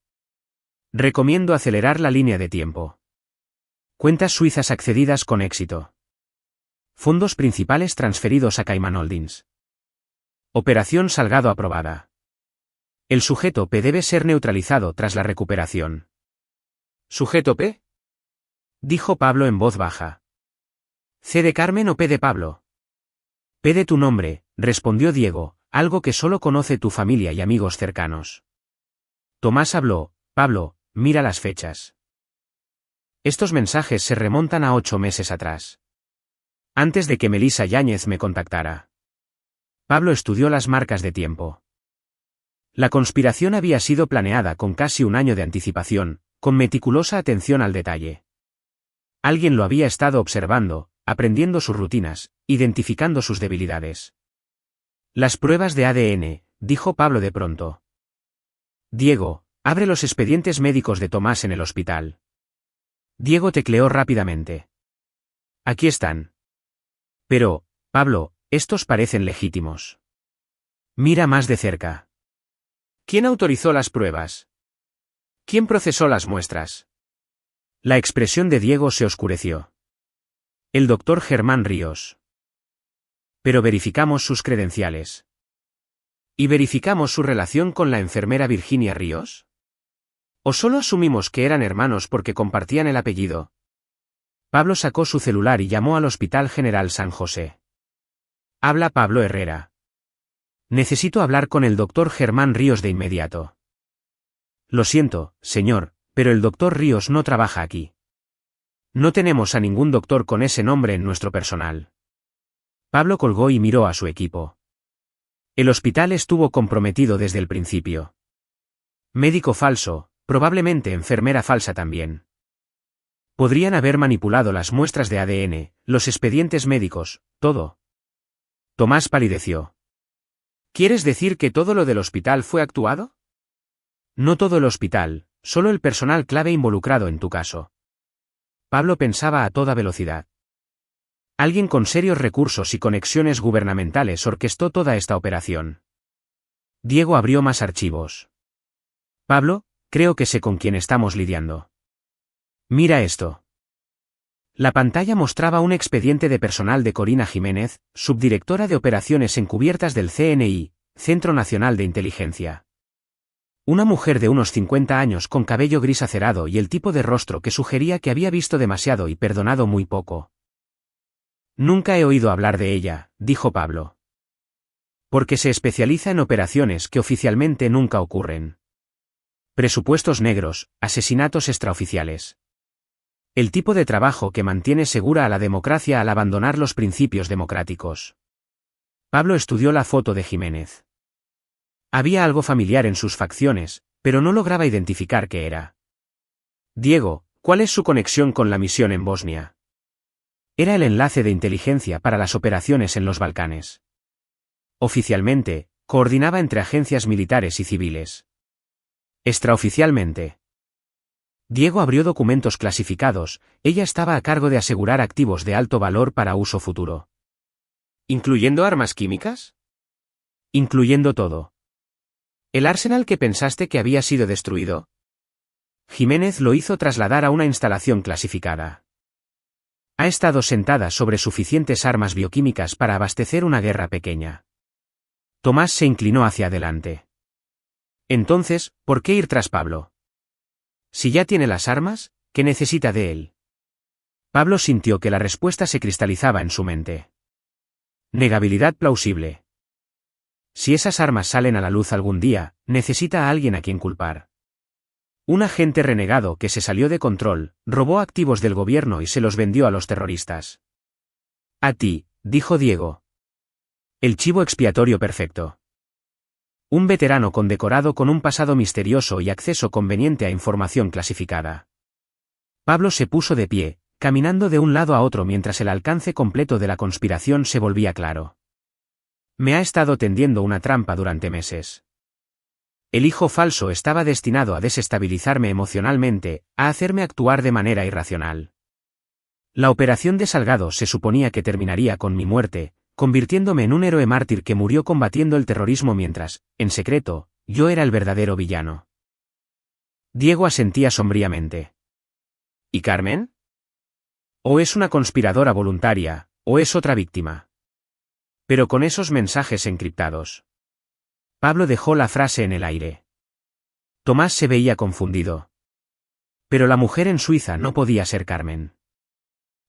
Recomiendo acelerar la línea de tiempo. Cuentas suizas accedidas con éxito. Fondos principales transferidos a Cayman Holdings. Operación Salgado aprobada. El sujeto P debe ser neutralizado tras la recuperación. ¿Sujeto P?, dijo Pablo en voz baja. ¿C de Carmen o P de Pablo? P de tu nombre, respondió Diego, algo que solo conoce tu familia y amigos cercanos. Tomás habló. Pablo, mira las fechas. Estos mensajes se remontan a 8 meses atrás. Antes de que Melissa Yáñez me contactara. Pablo estudió las marcas de tiempo. La conspiración había sido planeada con casi un año de anticipación, con meticulosa atención al detalle. Alguien lo había estado observando, aprendiendo sus rutinas, identificando sus debilidades. Las pruebas de ADN, dijo Pablo de pronto. Diego, abre los expedientes médicos de Tomás en el hospital. Diego tecleó rápidamente. Aquí están. Pero, Pablo, estos parecen legítimos. Mira más de cerca. ¿Quién autorizó las pruebas? ¿Quién procesó las muestras? La expresión de Diego se oscureció. El doctor Germán Ríos. Pero verificamos sus credenciales. ¿Y verificamos su relación con la enfermera Virginia Ríos? ¿O solo asumimos que eran hermanos porque compartían el apellido? Pablo sacó su celular y llamó al Hospital General San José. Habla Pablo Herrera. Necesito hablar con el doctor Germán Ríos de inmediato. Lo siento, señor, pero el doctor Ríos no trabaja aquí. No tenemos a ningún doctor con ese nombre en nuestro personal. Pablo colgó y miró a su equipo. El hospital estuvo comprometido desde el principio. Médico falso, probablemente enfermera falsa también. Podrían haber manipulado las muestras de ADN, los expedientes médicos, todo. Tomás palideció. ¿Quieres decir que todo lo del hospital fue actuado? No todo el hospital, solo el personal clave involucrado en tu caso. Pablo pensaba a toda velocidad. Alguien con serios recursos y conexiones gubernamentales orquestó toda esta operación. Diego abrió más archivos. Pablo, creo que sé con quién estamos lidiando. Mira esto. La pantalla mostraba un expediente de personal de Corina Jiménez, subdirectora de operaciones encubiertas del CNI, Centro Nacional de Inteligencia. Una mujer de unos 50 años con cabello gris acerado y el tipo de rostro que sugería que había visto demasiado y perdonado muy poco. Nunca he oído hablar de ella, dijo Pablo. Porque se especializa en operaciones que oficialmente nunca ocurren. Presupuestos negros, asesinatos extraoficiales. El tipo de trabajo que mantiene segura a la democracia al abandonar los principios democráticos. Pablo estudió la foto de Jiménez. Había algo familiar en sus facciones, pero no lograba identificar qué era. Diego, ¿cuál es su conexión con la misión en Bosnia? Era el enlace de inteligencia para las operaciones en los Balcanes. Oficialmente, coordinaba entre agencias militares y civiles. Extraoficialmente. Diego abrió documentos clasificados, ella estaba a cargo de asegurar activos de alto valor para uso futuro. ¿Incluyendo armas químicas? Incluyendo todo. ¿El Arsenal que pensaste que había sido destruido? Jiménez lo hizo trasladar a una instalación clasificada. Ha estado sentada sobre suficientes armas bioquímicas para abastecer una guerra pequeña. Tomás se inclinó hacia adelante. Entonces, ¿por qué ir tras Pablo? Si ya tiene las armas, ¿qué necesita de él? Pablo sintió que la respuesta se cristalizaba en su mente. Negabilidad plausible. Si esas armas salen a la luz algún día, necesita a alguien a quien culpar. Un agente renegado que se salió de control, robó activos del gobierno y se los vendió a los terroristas. A ti, dijo Diego. El chivo expiatorio perfecto. Un veterano condecorado con un pasado misterioso y acceso conveniente a información clasificada. Pablo se puso de pie, caminando de un lado a otro mientras el alcance completo de la conspiración se volvía claro. Me ha estado tendiendo una trampa durante meses. El hijo falso estaba destinado a desestabilizarme emocionalmente, a hacerme actuar de manera irracional. La operación de Salgado se suponía que terminaría con mi muerte, convirtiéndome en un héroe mártir que murió combatiendo el terrorismo mientras, en secreto, yo era el verdadero villano. Diego asentía sombríamente. ¿Y Carmen? O es una conspiradora voluntaria, o es otra víctima. Pero con esos mensajes encriptados. Pablo dejó la frase en el aire. Tomás se veía confundido. Pero la mujer en Suiza no podía ser Carmen.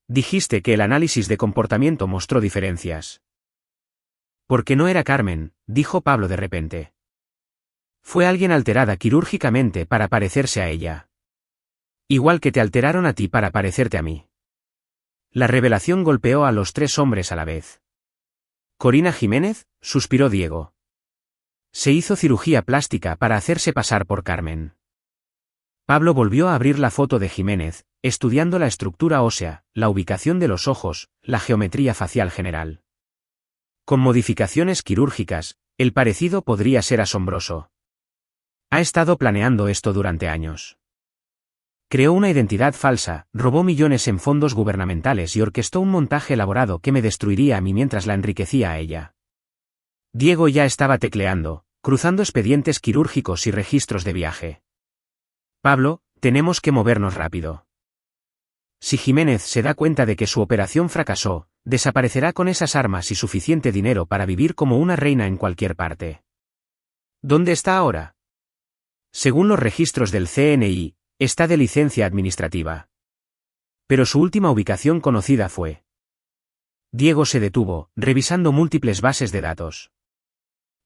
Dijiste que el análisis de comportamiento mostró diferencias. Porque no era Carmen, dijo Pablo de repente. Fue alguien alterada quirúrgicamente para parecerse a ella. Igual que te alteraron a ti para parecerte a mí. La revelación golpeó a los tres hombres a la vez. ¿Corina Jiménez?, suspiró Diego. Se hizo cirugía plástica para hacerse pasar por Carmen. Pablo volvió a abrir la foto de Jiménez, estudiando la estructura ósea, la ubicación de los ojos, la geometría facial general. Con modificaciones quirúrgicas, el parecido podría ser asombroso. Ha estado planeando esto durante años. Creó una identidad falsa, robó millones en fondos gubernamentales y orquestó un montaje elaborado que me destruiría a mí mientras la enriquecía a ella. Diego ya estaba tecleando, cruzando expedientes quirúrgicos y registros de viaje. Pablo, tenemos que movernos rápido. Si Jiménez se da cuenta de que su operación fracasó, desaparecerá con esas armas y suficiente dinero para vivir como una reina en cualquier parte. ¿Dónde está ahora? Según los registros del CNI, está de licencia administrativa. Pero su última ubicación conocida fue. Diego se detuvo, revisando múltiples bases de datos.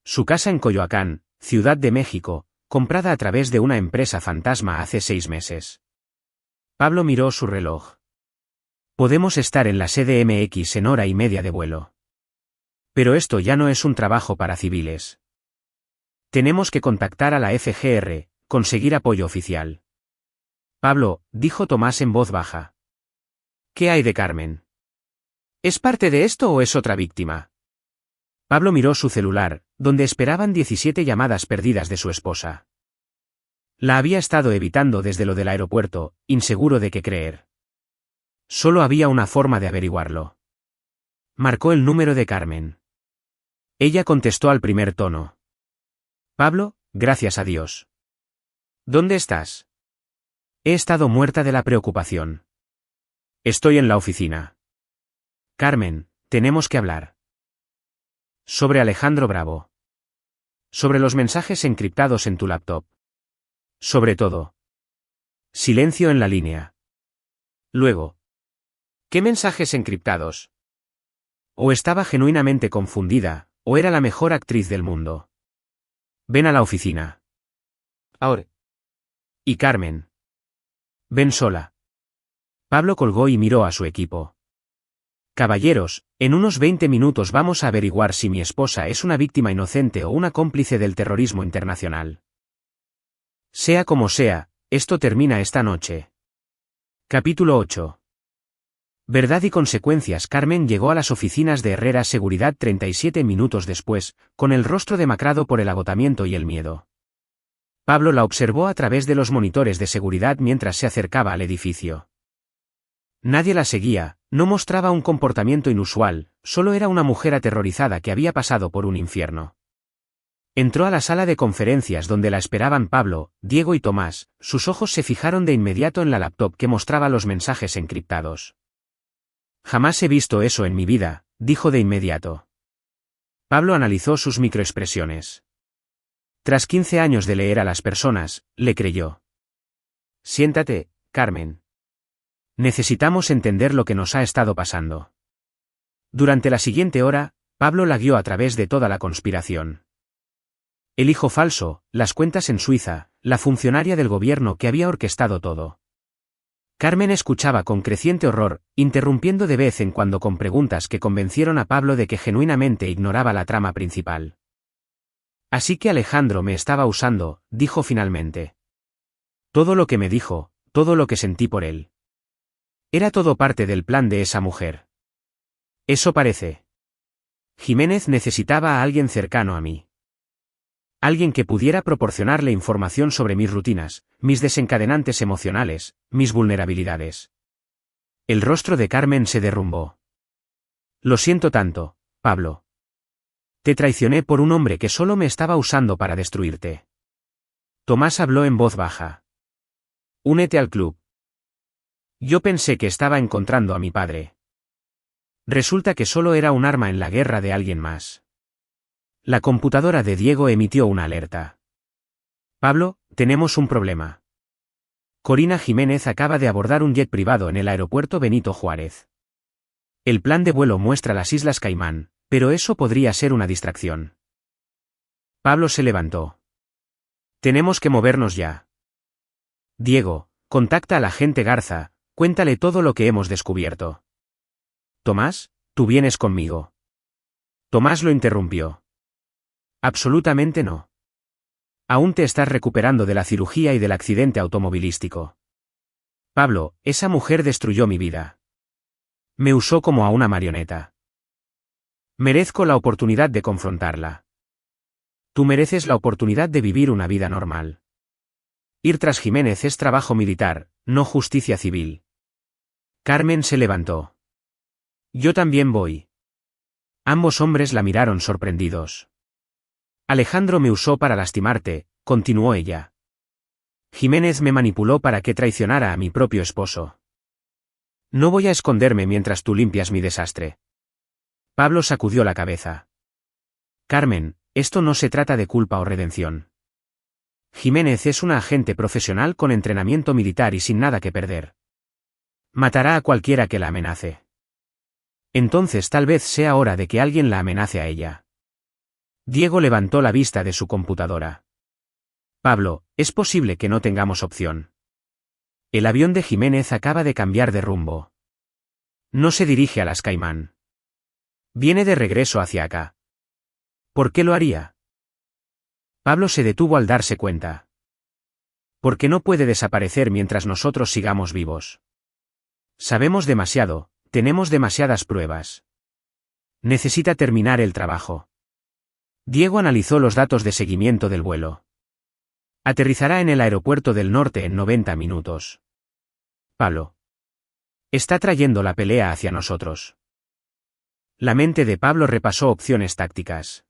Su casa en Coyoacán, Ciudad de México, comprada a través de una empresa fantasma hace 6 meses. Pablo miró su reloj. Podemos estar en la CDMX en hora y media de vuelo. Pero esto ya no es un trabajo para civiles. Tenemos que contactar a la FGR, conseguir apoyo oficial. Pablo, dijo Tomás en voz baja. ¿Qué hay de Carmen? ¿Es parte de esto o es otra víctima? Pablo miró su celular, donde esperaban 17 llamadas perdidas de su esposa. La había estado evitando desde lo del aeropuerto, inseguro de qué creer. Solo había una forma de averiguarlo. Marcó el número de Carmen. Ella contestó al primer tono. Pablo, gracias a Dios. ¿Dónde estás? He estado muerta de la preocupación. Estoy en la oficina. Carmen, tenemos que hablar. Sobre Alejandro Bravo. Sobre los mensajes encriptados en tu laptop. Sobre todo. Silencio en la línea. Luego. ¿Qué mensajes encriptados? O estaba genuinamente confundida, o era la mejor actriz del mundo. Ven a la oficina. Ahora. Y Carmen. Ven sola. Pablo colgó y miró a su equipo. Caballeros, en unos 20 minutos vamos a averiguar si mi esposa es una víctima inocente o una cómplice del terrorismo internacional. Sea como sea, esto termina esta noche. Capítulo 8. Verdad y consecuencias. Carmen llegó a las oficinas de Herrera Seguridad 37 minutos después, con el rostro demacrado por el agotamiento y el miedo. Pablo la observó a través de los monitores de seguridad mientras se acercaba al edificio. Nadie la seguía, no mostraba un comportamiento inusual, solo era una mujer aterrorizada que había pasado por un infierno. Entró a la sala de conferencias donde la esperaban Pablo, Diego y Tomás. Sus ojos se fijaron de inmediato en la laptop que mostraba los mensajes encriptados. Jamás he visto eso en mi vida, dijo de inmediato. Pablo analizó sus microexpresiones. Tras 15 años de leer a las personas, le creyó. Siéntate, Carmen. Necesitamos entender lo que nos ha estado pasando. Durante la siguiente hora, Pablo la guió a través de toda la conspiración. El hijo falso, las cuentas en Suiza, la funcionaria del gobierno que había orquestado todo. Carmen escuchaba con creciente horror, interrumpiendo de vez en cuando con preguntas que convencieron a Pablo de que genuinamente ignoraba la trama principal. Así que Alejandro me estaba usando, dijo finalmente. Todo lo que me dijo, todo lo que sentí por él. Era todo parte del plan de esa mujer. Eso parece. Jiménez necesitaba a alguien cercano a mí. Alguien que pudiera proporcionarle información sobre mis rutinas, mis desencadenantes emocionales, mis vulnerabilidades. El rostro de Carmen se derrumbó. Lo siento tanto, Pablo. Te traicioné por un hombre que solo me estaba usando para destruirte. Tomás habló en voz baja. Únete al club. Yo pensé que estaba encontrando a mi padre. Resulta que solo era un arma en la guerra de alguien más. La computadora de Diego emitió una alerta. Pablo, tenemos un problema. Corina Jiménez acaba de abordar un jet privado en el aeropuerto Benito Juárez. El plan de vuelo muestra las Islas Caimán, pero eso podría ser una distracción. Pablo se levantó. Tenemos que movernos ya. Diego, contacta al agente Garza, cuéntale todo lo que hemos descubierto. Tomás, tú vienes conmigo. Tomás lo interrumpió. Absolutamente no. Aún te estás recuperando de la cirugía y del accidente automovilístico. Pablo, esa mujer destruyó mi vida. Me usó como a una marioneta. Merezco la oportunidad de confrontarla. Tú mereces la oportunidad de vivir una vida normal. Ir tras Jiménez es trabajo militar, no justicia civil. Carmen se levantó. Yo también voy. Ambos hombres la miraron sorprendidos. Alejandro me usó para lastimarte, continuó ella. Jiménez me manipuló para que traicionara a mi propio esposo. No voy a esconderme mientras tú limpias mi desastre. Pablo sacudió la cabeza. Carmen, esto no se trata de culpa o redención. Jiménez es una agente profesional con entrenamiento militar y sin nada que perder. Matará a cualquiera que la amenace. Entonces tal vez sea hora de que alguien la amenace a ella. Diego levantó la vista de su computadora. Pablo, es posible que no tengamos opción. El avión de Jiménez acaba de cambiar de rumbo. No se dirige a las Caimán. Viene de regreso hacia acá. ¿Por qué lo haría? Pablo se detuvo al darse cuenta. Porque no puede desaparecer mientras nosotros sigamos vivos. Sabemos demasiado, tenemos demasiadas pruebas. Necesita terminar el trabajo. Diego analizó los datos de seguimiento del vuelo. Aterrizará en el aeropuerto del norte en 90 minutos. Pablo. Está trayendo la pelea hacia nosotros. La mente de Pablo repasó opciones tácticas.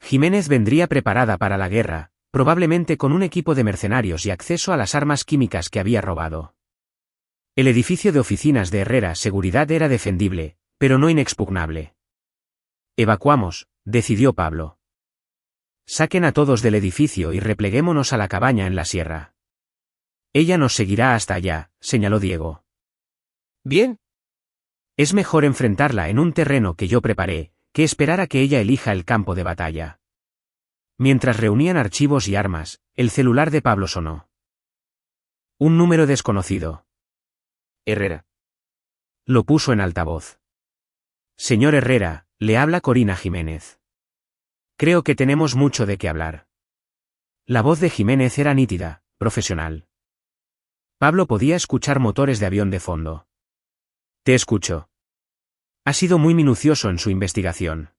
Jiménez vendría preparada para la guerra, probablemente con un equipo de mercenarios y acceso a las armas químicas que había robado. El edificio de oficinas de Herrera Seguridad era defendible, pero no inexpugnable. Evacuamos, decidió Pablo. Saquen a todos del edificio y repleguémonos a la cabaña en la sierra. Ella nos seguirá hasta allá, señaló Diego. Bien. Es mejor enfrentarla en un terreno que yo preparé, que esperar a que ella elija el campo de batalla. Mientras reunían archivos y armas, el celular de Pablo sonó. Un número desconocido. Herrera. Lo puso en altavoz. Señor Herrera, le habla Corina Jiménez. Creo que tenemos mucho de qué hablar. La voz de Jiménez era nítida, profesional. Pablo podía escuchar motores de avión de fondo. Te escucho. Ha sido muy minucioso en su investigación.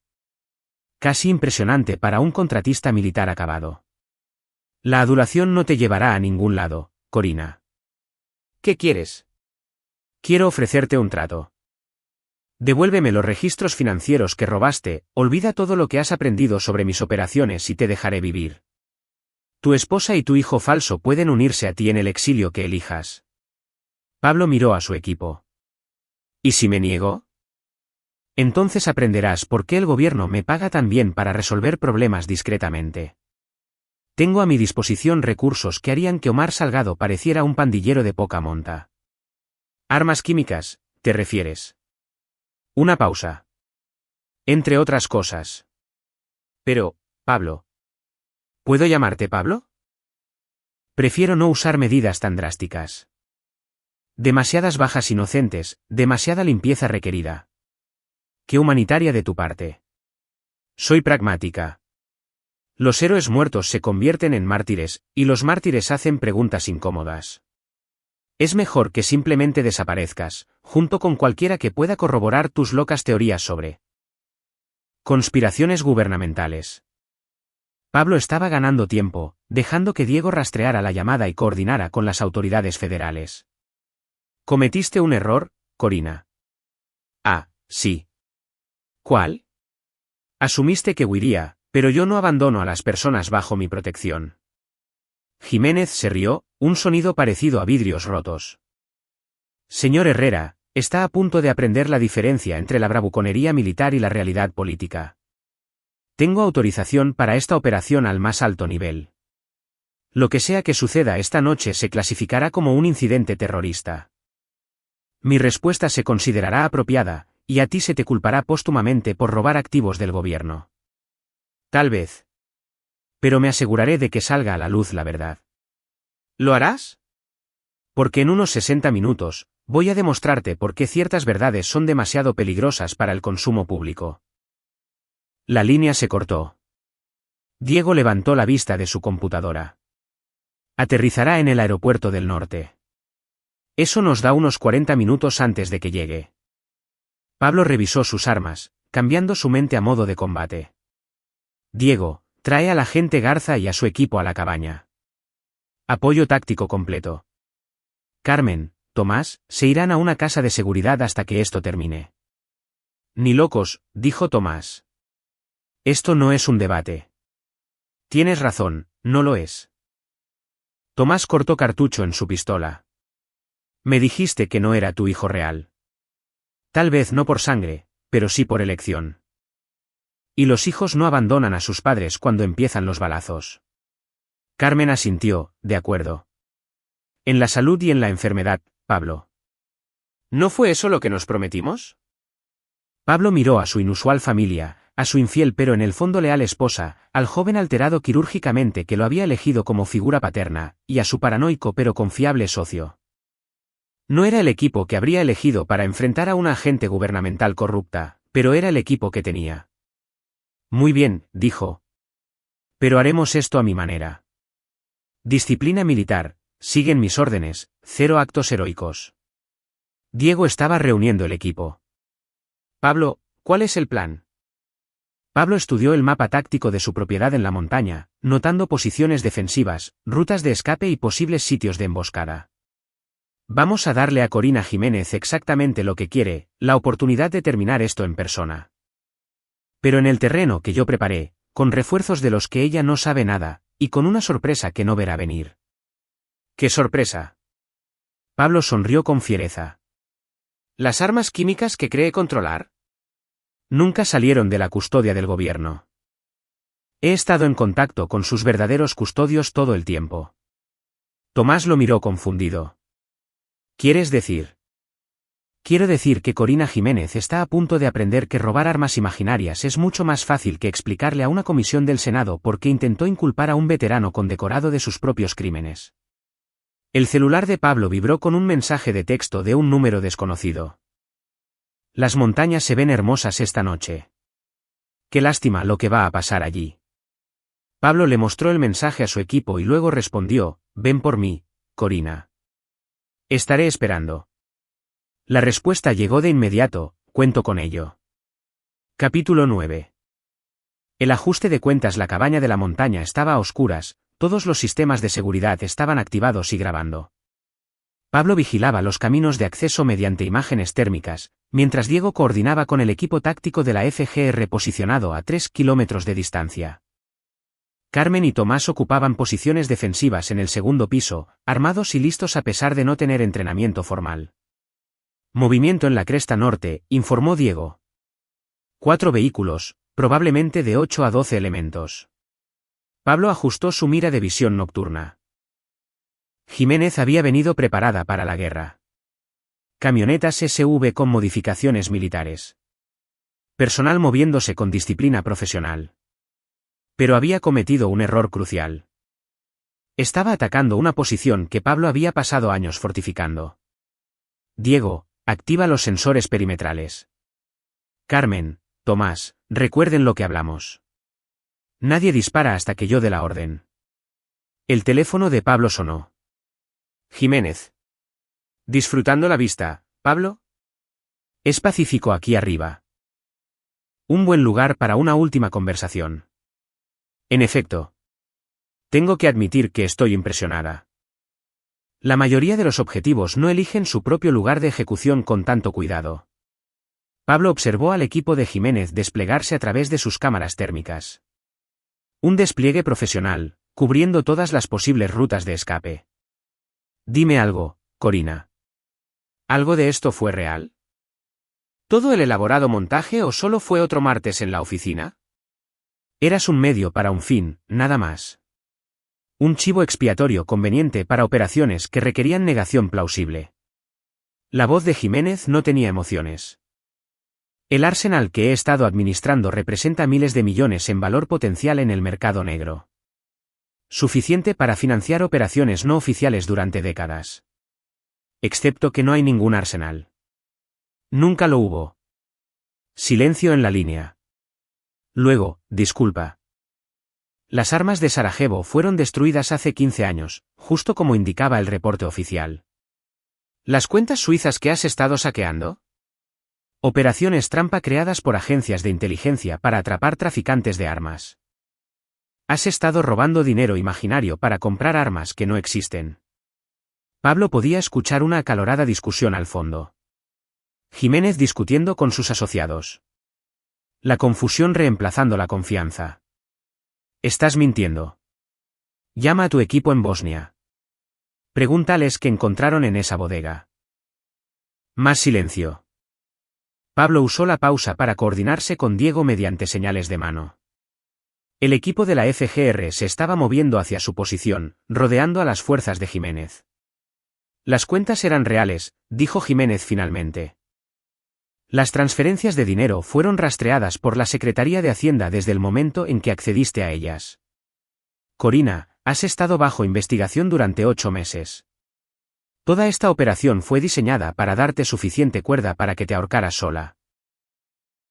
Casi impresionante para un contratista militar acabado. La adulación no te llevará a ningún lado, Corina. ¿Qué quieres? Quiero ofrecerte un trato. Devuélveme los registros financieros que robaste, olvida todo lo que has aprendido sobre mis operaciones y te dejaré vivir. Tu esposa y tu hijo falso pueden unirse a ti en el exilio que elijas. Pablo miró a su equipo. ¿Y si me niego? Entonces aprenderás por qué el gobierno me paga tan bien para resolver problemas discretamente. Tengo a mi disposición recursos que harían que Omar Salgado pareciera un pandillero de poca monta. Armas químicas, ¿te refieres? Una pausa. Entre otras cosas. Pero, Pablo. ¿Puedo llamarte Pablo? Prefiero no usar medidas tan drásticas. Demasiadas bajas inocentes, demasiada limpieza requerida. Qué humanitaria de tu parte. Soy pragmática. Los héroes muertos se convierten en mártires, y los mártires hacen preguntas incómodas. Es mejor que simplemente desaparezcas, junto con cualquiera que pueda corroborar tus locas teorías sobre conspiraciones gubernamentales. Pablo estaba ganando tiempo, dejando que Diego rastreara la llamada y coordinara con las autoridades federales. Cometiste un error, Corina. Ah, sí. ¿Cuál? Asumiste que huiría, pero yo no abandono a las personas bajo mi protección. Jiménez se rió, un sonido parecido a vidrios rotos. Señor Herrera, está a punto de aprender la diferencia entre la bravuconería militar y la realidad política. Tengo autorización para esta operación al más alto nivel. Lo que sea que suceda esta noche se clasificará como un incidente terrorista. Mi respuesta se considerará apropiada, y a ti se te culpará póstumamente por robar activos del gobierno. Tal vez. Pero me aseguraré de que salga a la luz la verdad. ¿Lo harás? Porque en unos 60 minutos, voy a demostrarte por qué ciertas verdades son demasiado peligrosas para el consumo público. La línea se cortó. Diego levantó la vista de su computadora. Aterrizará en el aeropuerto del norte. Eso nos da unos 40 minutos antes de que llegue. Pablo revisó sus armas, cambiando su mente a modo de combate. Diego, trae al agente Garza y a su equipo a la cabaña. Apoyo táctico completo. Carmen, Tomás, se irán a una casa de seguridad hasta que esto termine. Ni locos, dijo Tomás. Esto no es un debate. Tienes razón, no lo es. Tomás cortó cartucho en su pistola. Me dijiste que no era tu hijo real. Tal vez no por sangre, pero sí por elección. Y los hijos no abandonan a sus padres cuando empiezan los balazos. Carmen asintió, de acuerdo. En la salud y en la enfermedad, Pablo. ¿No fue eso lo que nos prometimos? Pablo miró a su inusual familia, a su infiel pero en el fondo leal esposa, al joven alterado quirúrgicamente que lo había elegido como figura paterna, y a su paranoico pero confiable socio. No era el equipo que habría elegido para enfrentar a una agente gubernamental corrupta, pero era el equipo que tenía. Muy bien, dijo. Pero haremos esto a mi manera. Disciplina militar, siguen mis órdenes, 0 actos heroicos. Diego estaba reuniendo el equipo. Pablo, ¿cuál es el plan? Pablo estudió el mapa táctico de su propiedad en la montaña, notando posiciones defensivas, rutas de escape y posibles sitios de emboscada. Vamos a darle a Corina Jiménez exactamente lo que quiere, la oportunidad de terminar esto en persona. Pero en el terreno que yo preparé, con refuerzos de los que ella no sabe nada, y con una sorpresa que no verá venir. ¿Qué sorpresa? Pablo sonrió con fiereza. ¿Las armas químicas que cree controlar? Nunca salieron de la custodia del gobierno. He estado en contacto con sus verdaderos custodios todo el tiempo. Tomás lo miró confundido. ¿Quieres decir? Quiero decir que Corina Jiménez está a punto de aprender que robar armas imaginarias es mucho más fácil que explicarle a una comisión del Senado por qué intentó inculpar a un veterano condecorado de sus propios crímenes. El celular de Pablo vibró con un mensaje de texto de un número desconocido. Las montañas se ven hermosas esta noche. Qué lástima lo que va a pasar allí. Pablo le mostró el mensaje a su equipo y luego respondió, ven por mí, Corina. Estaré esperando. La respuesta llegó de inmediato, cuento con ello. Capítulo 9. El ajuste de cuentas. La cabaña de la montaña estaba a oscuras, todos los sistemas de seguridad estaban activados y grabando. Pablo vigilaba los caminos de acceso mediante imágenes térmicas, mientras Diego coordinaba con el equipo táctico de la FGR posicionado a 3 kilómetros de distancia. Carmen y Tomás ocupaban posiciones defensivas en el segundo piso, armados y listos a pesar de no tener entrenamiento formal. Movimiento en la cresta norte, informó Diego. 4 vehículos, probablemente de 8 a 12 elementos. Pablo ajustó su mira de visión nocturna. Jiménez había venido preparada para la guerra. Camionetas SV con modificaciones militares. Personal moviéndose con disciplina profesional. Pero había cometido un error crucial. Estaba atacando una posición que Pablo había pasado años fortificando. Diego, activa los sensores perimetrales. Carmen, Tomás, recuerden lo que hablamos. Nadie dispara hasta que yo dé la orden. El teléfono de Pablo sonó. Jiménez. ¿Disfrutando la vista, Pablo? Es pacífico aquí arriba. Un buen lugar para una última conversación. En efecto. Tengo que admitir que estoy impresionada. La mayoría de los objetivos no eligen su propio lugar de ejecución con tanto cuidado. Pablo observó al equipo de Jiménez desplegarse a través de sus cámaras térmicas. Un despliegue profesional, cubriendo todas las posibles rutas de escape. Dime algo, Corina. ¿Algo de esto fue real? ¿Todo el elaborado montaje o solo fue otro martes en la oficina? Eras un medio para un fin, nada más. Un chivo expiatorio conveniente para operaciones que requerían negación plausible. La voz de Jiménez no tenía emociones. El arsenal que he estado administrando representa miles de millones en valor potencial en el mercado negro. Suficiente para financiar operaciones no oficiales durante décadas. Excepto que no hay ningún arsenal. Nunca lo hubo. Silencio en la línea. Luego, disculpa. Las armas de Sarajevo fueron destruidas hace 15 años, justo como indicaba el reporte oficial. ¿Las cuentas suizas que has estado saqueando? Operaciones trampa creadas por agencias de inteligencia para atrapar traficantes de armas. Has estado robando dinero imaginario para comprar armas que no existen. Pablo podía escuchar una acalorada discusión al fondo. Jiménez discutiendo con sus asociados. La confusión reemplazando la confianza. Estás mintiendo. Llama a tu equipo en Bosnia. Pregúntales qué encontraron en esa bodega. Más silencio. Pablo usó la pausa para coordinarse con Diego mediante señales de mano. El equipo de la FGR se estaba moviendo hacia su posición, rodeando a las fuerzas de Jiménez. Las cuentas eran reales, dijo Jiménez finalmente. Las transferencias de dinero fueron rastreadas por la Secretaría de Hacienda desde el momento en que accediste a ellas. Corina, has estado bajo investigación durante 8 meses. Toda esta operación fue diseñada para darte suficiente cuerda para que te ahorcaras sola.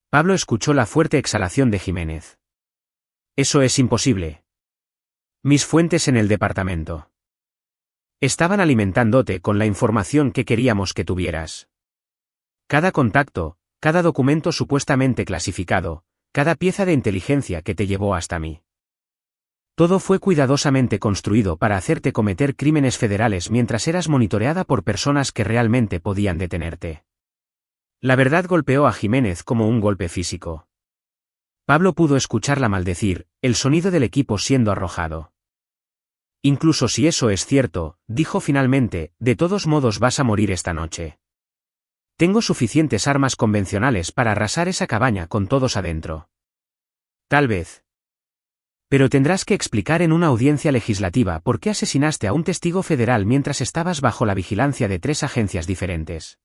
Pablo escuchó la fuerte exhalación de Jiménez. Eso es imposible. Mis fuentes en el departamento. Estaban alimentándote con la información que queríamos que tuvieras. Cada contacto, cada documento supuestamente clasificado, cada pieza de inteligencia que te llevó hasta mí. Todo fue cuidadosamente construido para hacerte cometer crímenes federales mientras eras monitoreada por personas que realmente podían detenerte. La verdad golpeó a Jiménez como un golpe físico. Pablo pudo escucharla maldecir, el sonido del equipo siendo arrojado. Incluso si eso es cierto, dijo finalmente, de todos modos vas a morir esta noche. Tengo suficientes armas convencionales para arrasar esa cabaña con todos adentro. Tal vez. Pero tendrás que explicar en una audiencia legislativa por qué asesinaste a un testigo federal mientras estabas bajo la vigilancia de 3 agencias diferentes.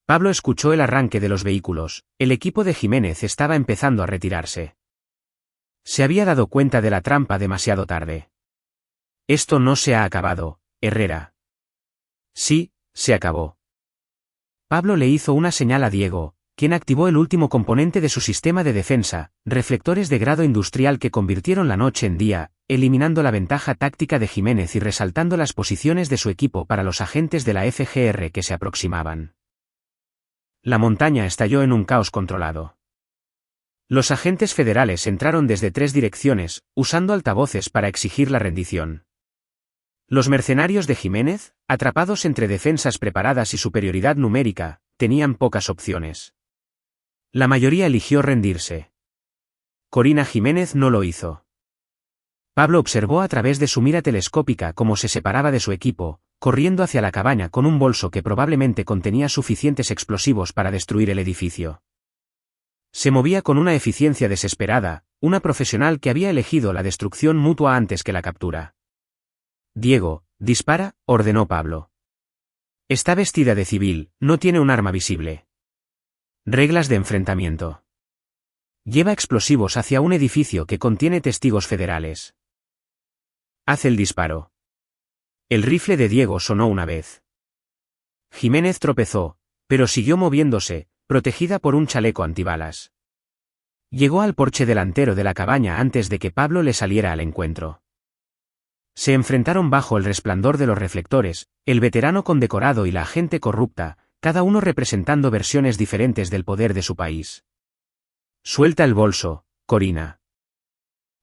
Pablo escuchó el arranque de los vehículos, el equipo de Jiménez estaba empezando a retirarse. Se había dado cuenta de la trampa demasiado tarde. Esto no se ha acabado, Herrera. Sí, se acabó. Pablo le hizo una señal a Diego, quien activó el último componente de su sistema de defensa, reflectores de grado industrial que convirtieron la noche en día, eliminando la ventaja táctica de Jiménez y resaltando las posiciones de su equipo para los agentes de la FGR que se aproximaban. La montaña estalló en un caos controlado. Los agentes federales entraron desde 3 direcciones, usando altavoces para exigir la rendición. Los mercenarios de Jiménez, atrapados entre defensas preparadas y superioridad numérica, tenían pocas opciones. La mayoría eligió rendirse. Corina Jiménez no lo hizo. Pablo observó a través de su mira telescópica cómo se separaba de su equipo, corriendo hacia la cabaña con un bolso que probablemente contenía suficientes explosivos para destruir el edificio. Se movía con una eficiencia desesperada, una profesional que había elegido la destrucción mutua antes que la captura. Diego, dispara, ordenó Pablo. Está vestida de civil, no tiene un arma visible. Reglas de enfrentamiento. Lleva explosivos hacia un edificio que contiene testigos federales. Haz el disparo. El rifle de Diego sonó una vez. Jiménez tropezó, pero siguió moviéndose, protegida por un chaleco antibalas. Llegó al porche delantero de la cabaña antes de que Pablo le saliera al encuentro. Se enfrentaron bajo el resplandor de los reflectores, el veterano condecorado y la agente corrupta, cada uno representando versiones diferentes del poder de su país. Suelta el bolso, Corina.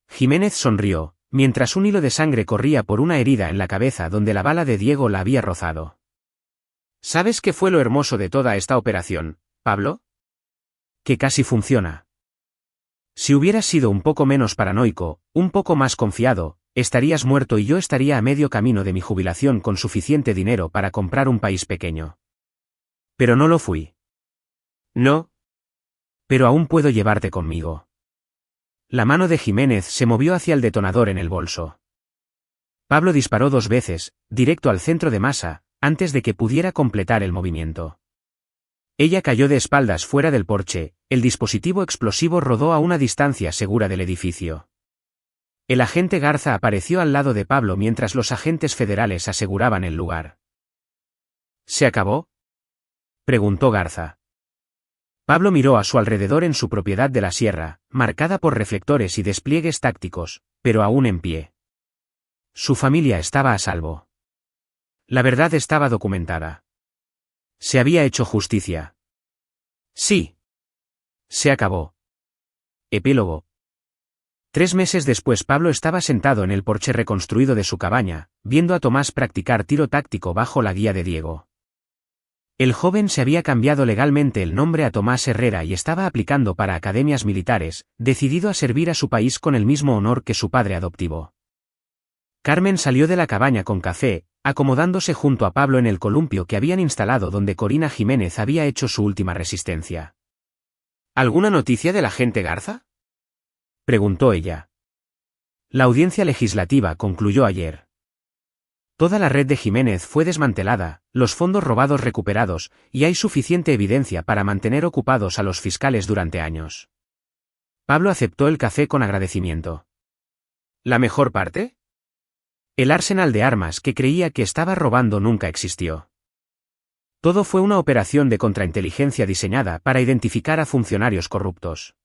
Jiménez sonrió, mientras un hilo de sangre corría por una herida en la cabeza donde la bala de Diego la había rozado. ¿Sabes qué fue lo hermoso de toda esta operación, Pablo? Que casi funciona. Si hubieras sido un poco menos paranoico, un poco más confiado, estarías muerto y yo estaría a medio camino de mi jubilación con suficiente dinero para comprar un país pequeño. Pero no lo fui. No. Pero aún puedo llevarte conmigo. La mano de Jiménez se movió hacia el detonador en el bolso. Pablo disparó 2 veces, directo al centro de masa, antes de que pudiera completar el movimiento. Ella cayó de espaldas fuera del porche, el dispositivo explosivo rodó a una distancia segura del edificio. El agente Garza apareció al lado de Pablo mientras los agentes federales aseguraban el lugar. ¿Se acabó?, preguntó Garza. Pablo miró a su alrededor en su propiedad de la sierra, marcada por reflectores y despliegues tácticos, pero aún en pie. Su familia estaba a salvo. La verdad estaba documentada. Se había hecho justicia. Sí. Se acabó. Epílogo. 3 meses después Pablo estaba sentado en el porche reconstruido de su cabaña, viendo a Tomás practicar tiro táctico bajo la guía de Diego. El joven se había cambiado legalmente el nombre a Tomás Herrera y estaba aplicando para academias militares, decidido a servir a su país con el mismo honor que su padre adoptivo. Carmen salió de la cabaña con café, acomodándose junto a Pablo en el columpio que habían instalado donde Corina Jiménez había hecho su última resistencia. ¿Alguna noticia del agente Garza?, preguntó ella. La audiencia legislativa concluyó ayer. Toda la red de Jiménez fue desmantelada, los fondos robados recuperados, y hay suficiente evidencia para mantener ocupados a los fiscales durante años. Pablo aceptó el café con agradecimiento. ¿La mejor parte? El arsenal de armas que creía que estaba robando nunca existió. Todo fue una operación de contrainteligencia diseñada para identificar a funcionarios corruptos.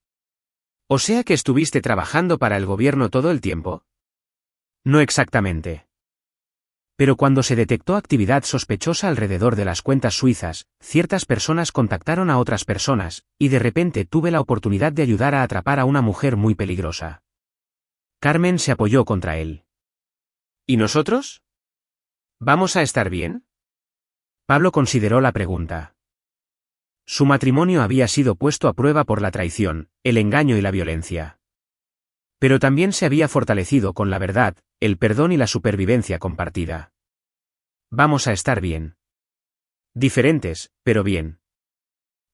¿O sea que estuviste trabajando para el gobierno todo el tiempo? No exactamente. Pero cuando se detectó actividad sospechosa alrededor de las cuentas suizas, ciertas personas contactaron a otras personas, y de repente tuve la oportunidad de ayudar a atrapar a una mujer muy peligrosa. Carmen se apoyó contra él. ¿Y nosotros? ¿Vamos a estar bien? Pablo consideró la pregunta. Su matrimonio había sido puesto a prueba por la traición, el engaño y la violencia. Pero también se había fortalecido con la verdad, el perdón y la supervivencia compartida. Vamos a estar bien. Diferentes, pero bien.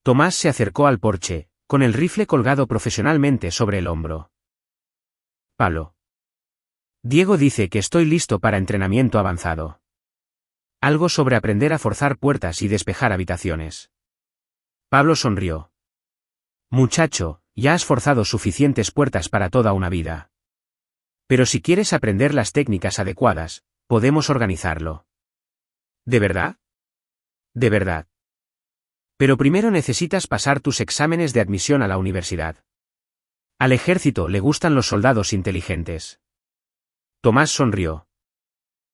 Tomás se acercó al porche, con el rifle colgado profesionalmente sobre el hombro. Pablo. Diego dice que estoy listo para entrenamiento avanzado. Algo sobre aprender a forzar puertas y despejar habitaciones. Pablo sonrió. Muchacho, ya has forzado suficientes puertas para toda una vida. Pero si quieres aprender las técnicas adecuadas, podemos organizarlo. ¿De verdad? De verdad. Pero primero necesitas pasar tus exámenes de admisión a la universidad. Al ejército le gustan los soldados inteligentes. Tomás sonrió.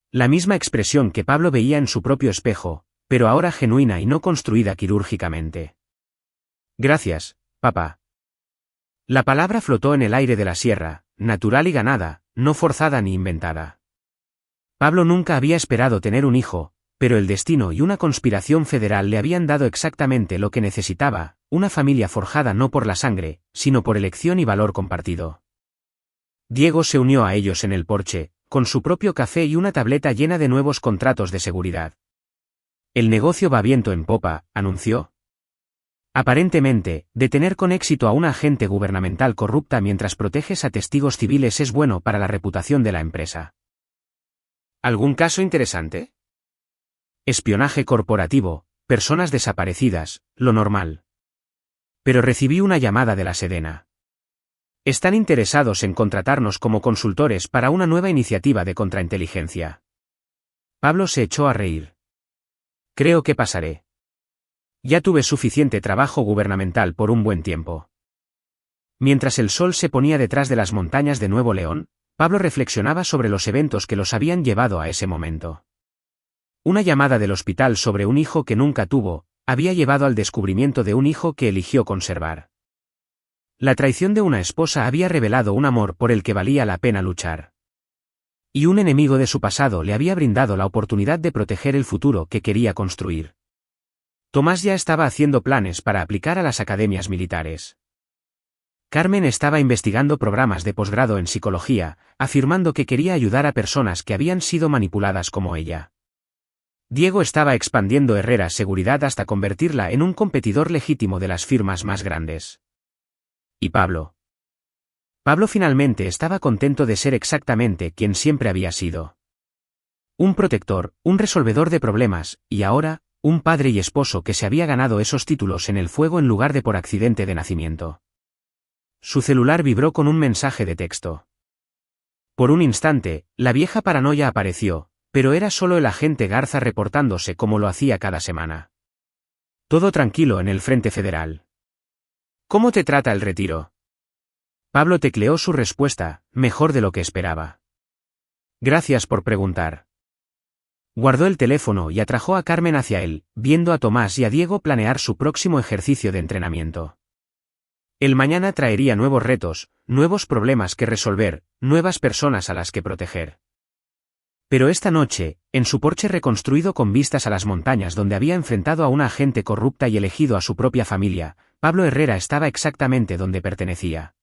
La misma expresión que Pablo veía en su propio espejo, pero ahora genuina y no construida quirúrgicamente. Gracias, papá. La palabra flotó en el aire de la sierra, natural y ganada, no forzada ni inventada. Pablo nunca había esperado tener un hijo, pero el destino y una conspiración federal le habían dado exactamente lo que necesitaba, una familia forjada no por la sangre, sino por elección y valor compartido. Diego se unió a ellos en el porche, con su propio café y una tableta llena de nuevos contratos de seguridad. El negocio va viento en popa, anunció. Aparentemente, detener con éxito a una agente gubernamental corrupta mientras proteges a testigos civiles es bueno para la reputación de la empresa. ¿Algún caso interesante? Espionaje corporativo, personas desaparecidas, lo normal. Pero recibí una llamada de la Sedena. Están interesados en contratarnos como consultores para una nueva iniciativa de contrainteligencia. Pablo se echó a reír. Creo que pasaré. Ya tuve suficiente trabajo gubernamental por un buen tiempo. Mientras el sol se ponía detrás de las montañas de Nuevo León, Pablo reflexionaba sobre los eventos que los habían llevado a ese momento. Una llamada del hospital sobre un hijo que nunca tuvo, había llevado al descubrimiento de un hijo que eligió conservar. La traición de una esposa había revelado un amor por el que valía la pena luchar. Y un enemigo de su pasado le había brindado la oportunidad de proteger el futuro que quería construir. Tomás ya estaba haciendo planes para aplicar a las academias militares. Carmen estaba investigando programas de posgrado en psicología, afirmando que quería ayudar a personas que habían sido manipuladas como ella. Diego estaba expandiendo Herrera Seguridad hasta convertirla en un competidor legítimo de las firmas más grandes. ¿Y Pablo? Pablo finalmente estaba contento de ser exactamente quien siempre había sido. Un protector, un resolvedor de problemas, y ahora, un padre y esposo que se había ganado esos títulos en el fuego en lugar de por accidente de nacimiento. Su celular vibró con un mensaje de texto. Por un instante, la vieja paranoia apareció, pero era solo el agente Garza reportándose como lo hacía cada semana. Todo tranquilo en el frente federal. ¿Cómo te trata el retiro? Pablo tecleó su respuesta, mejor de lo que esperaba. Gracias por preguntar. Guardó el teléfono y atrajo a Carmen hacia él, viendo a Tomás y a Diego planear su próximo ejercicio de entrenamiento. El mañana traería nuevos retos, nuevos problemas que resolver, nuevas personas a las que proteger. Pero esta noche, en su porche reconstruido con vistas a las montañas donde había enfrentado a una agente corrupta y elegido a su propia familia, Pablo Herrera estaba exactamente donde pertenecía.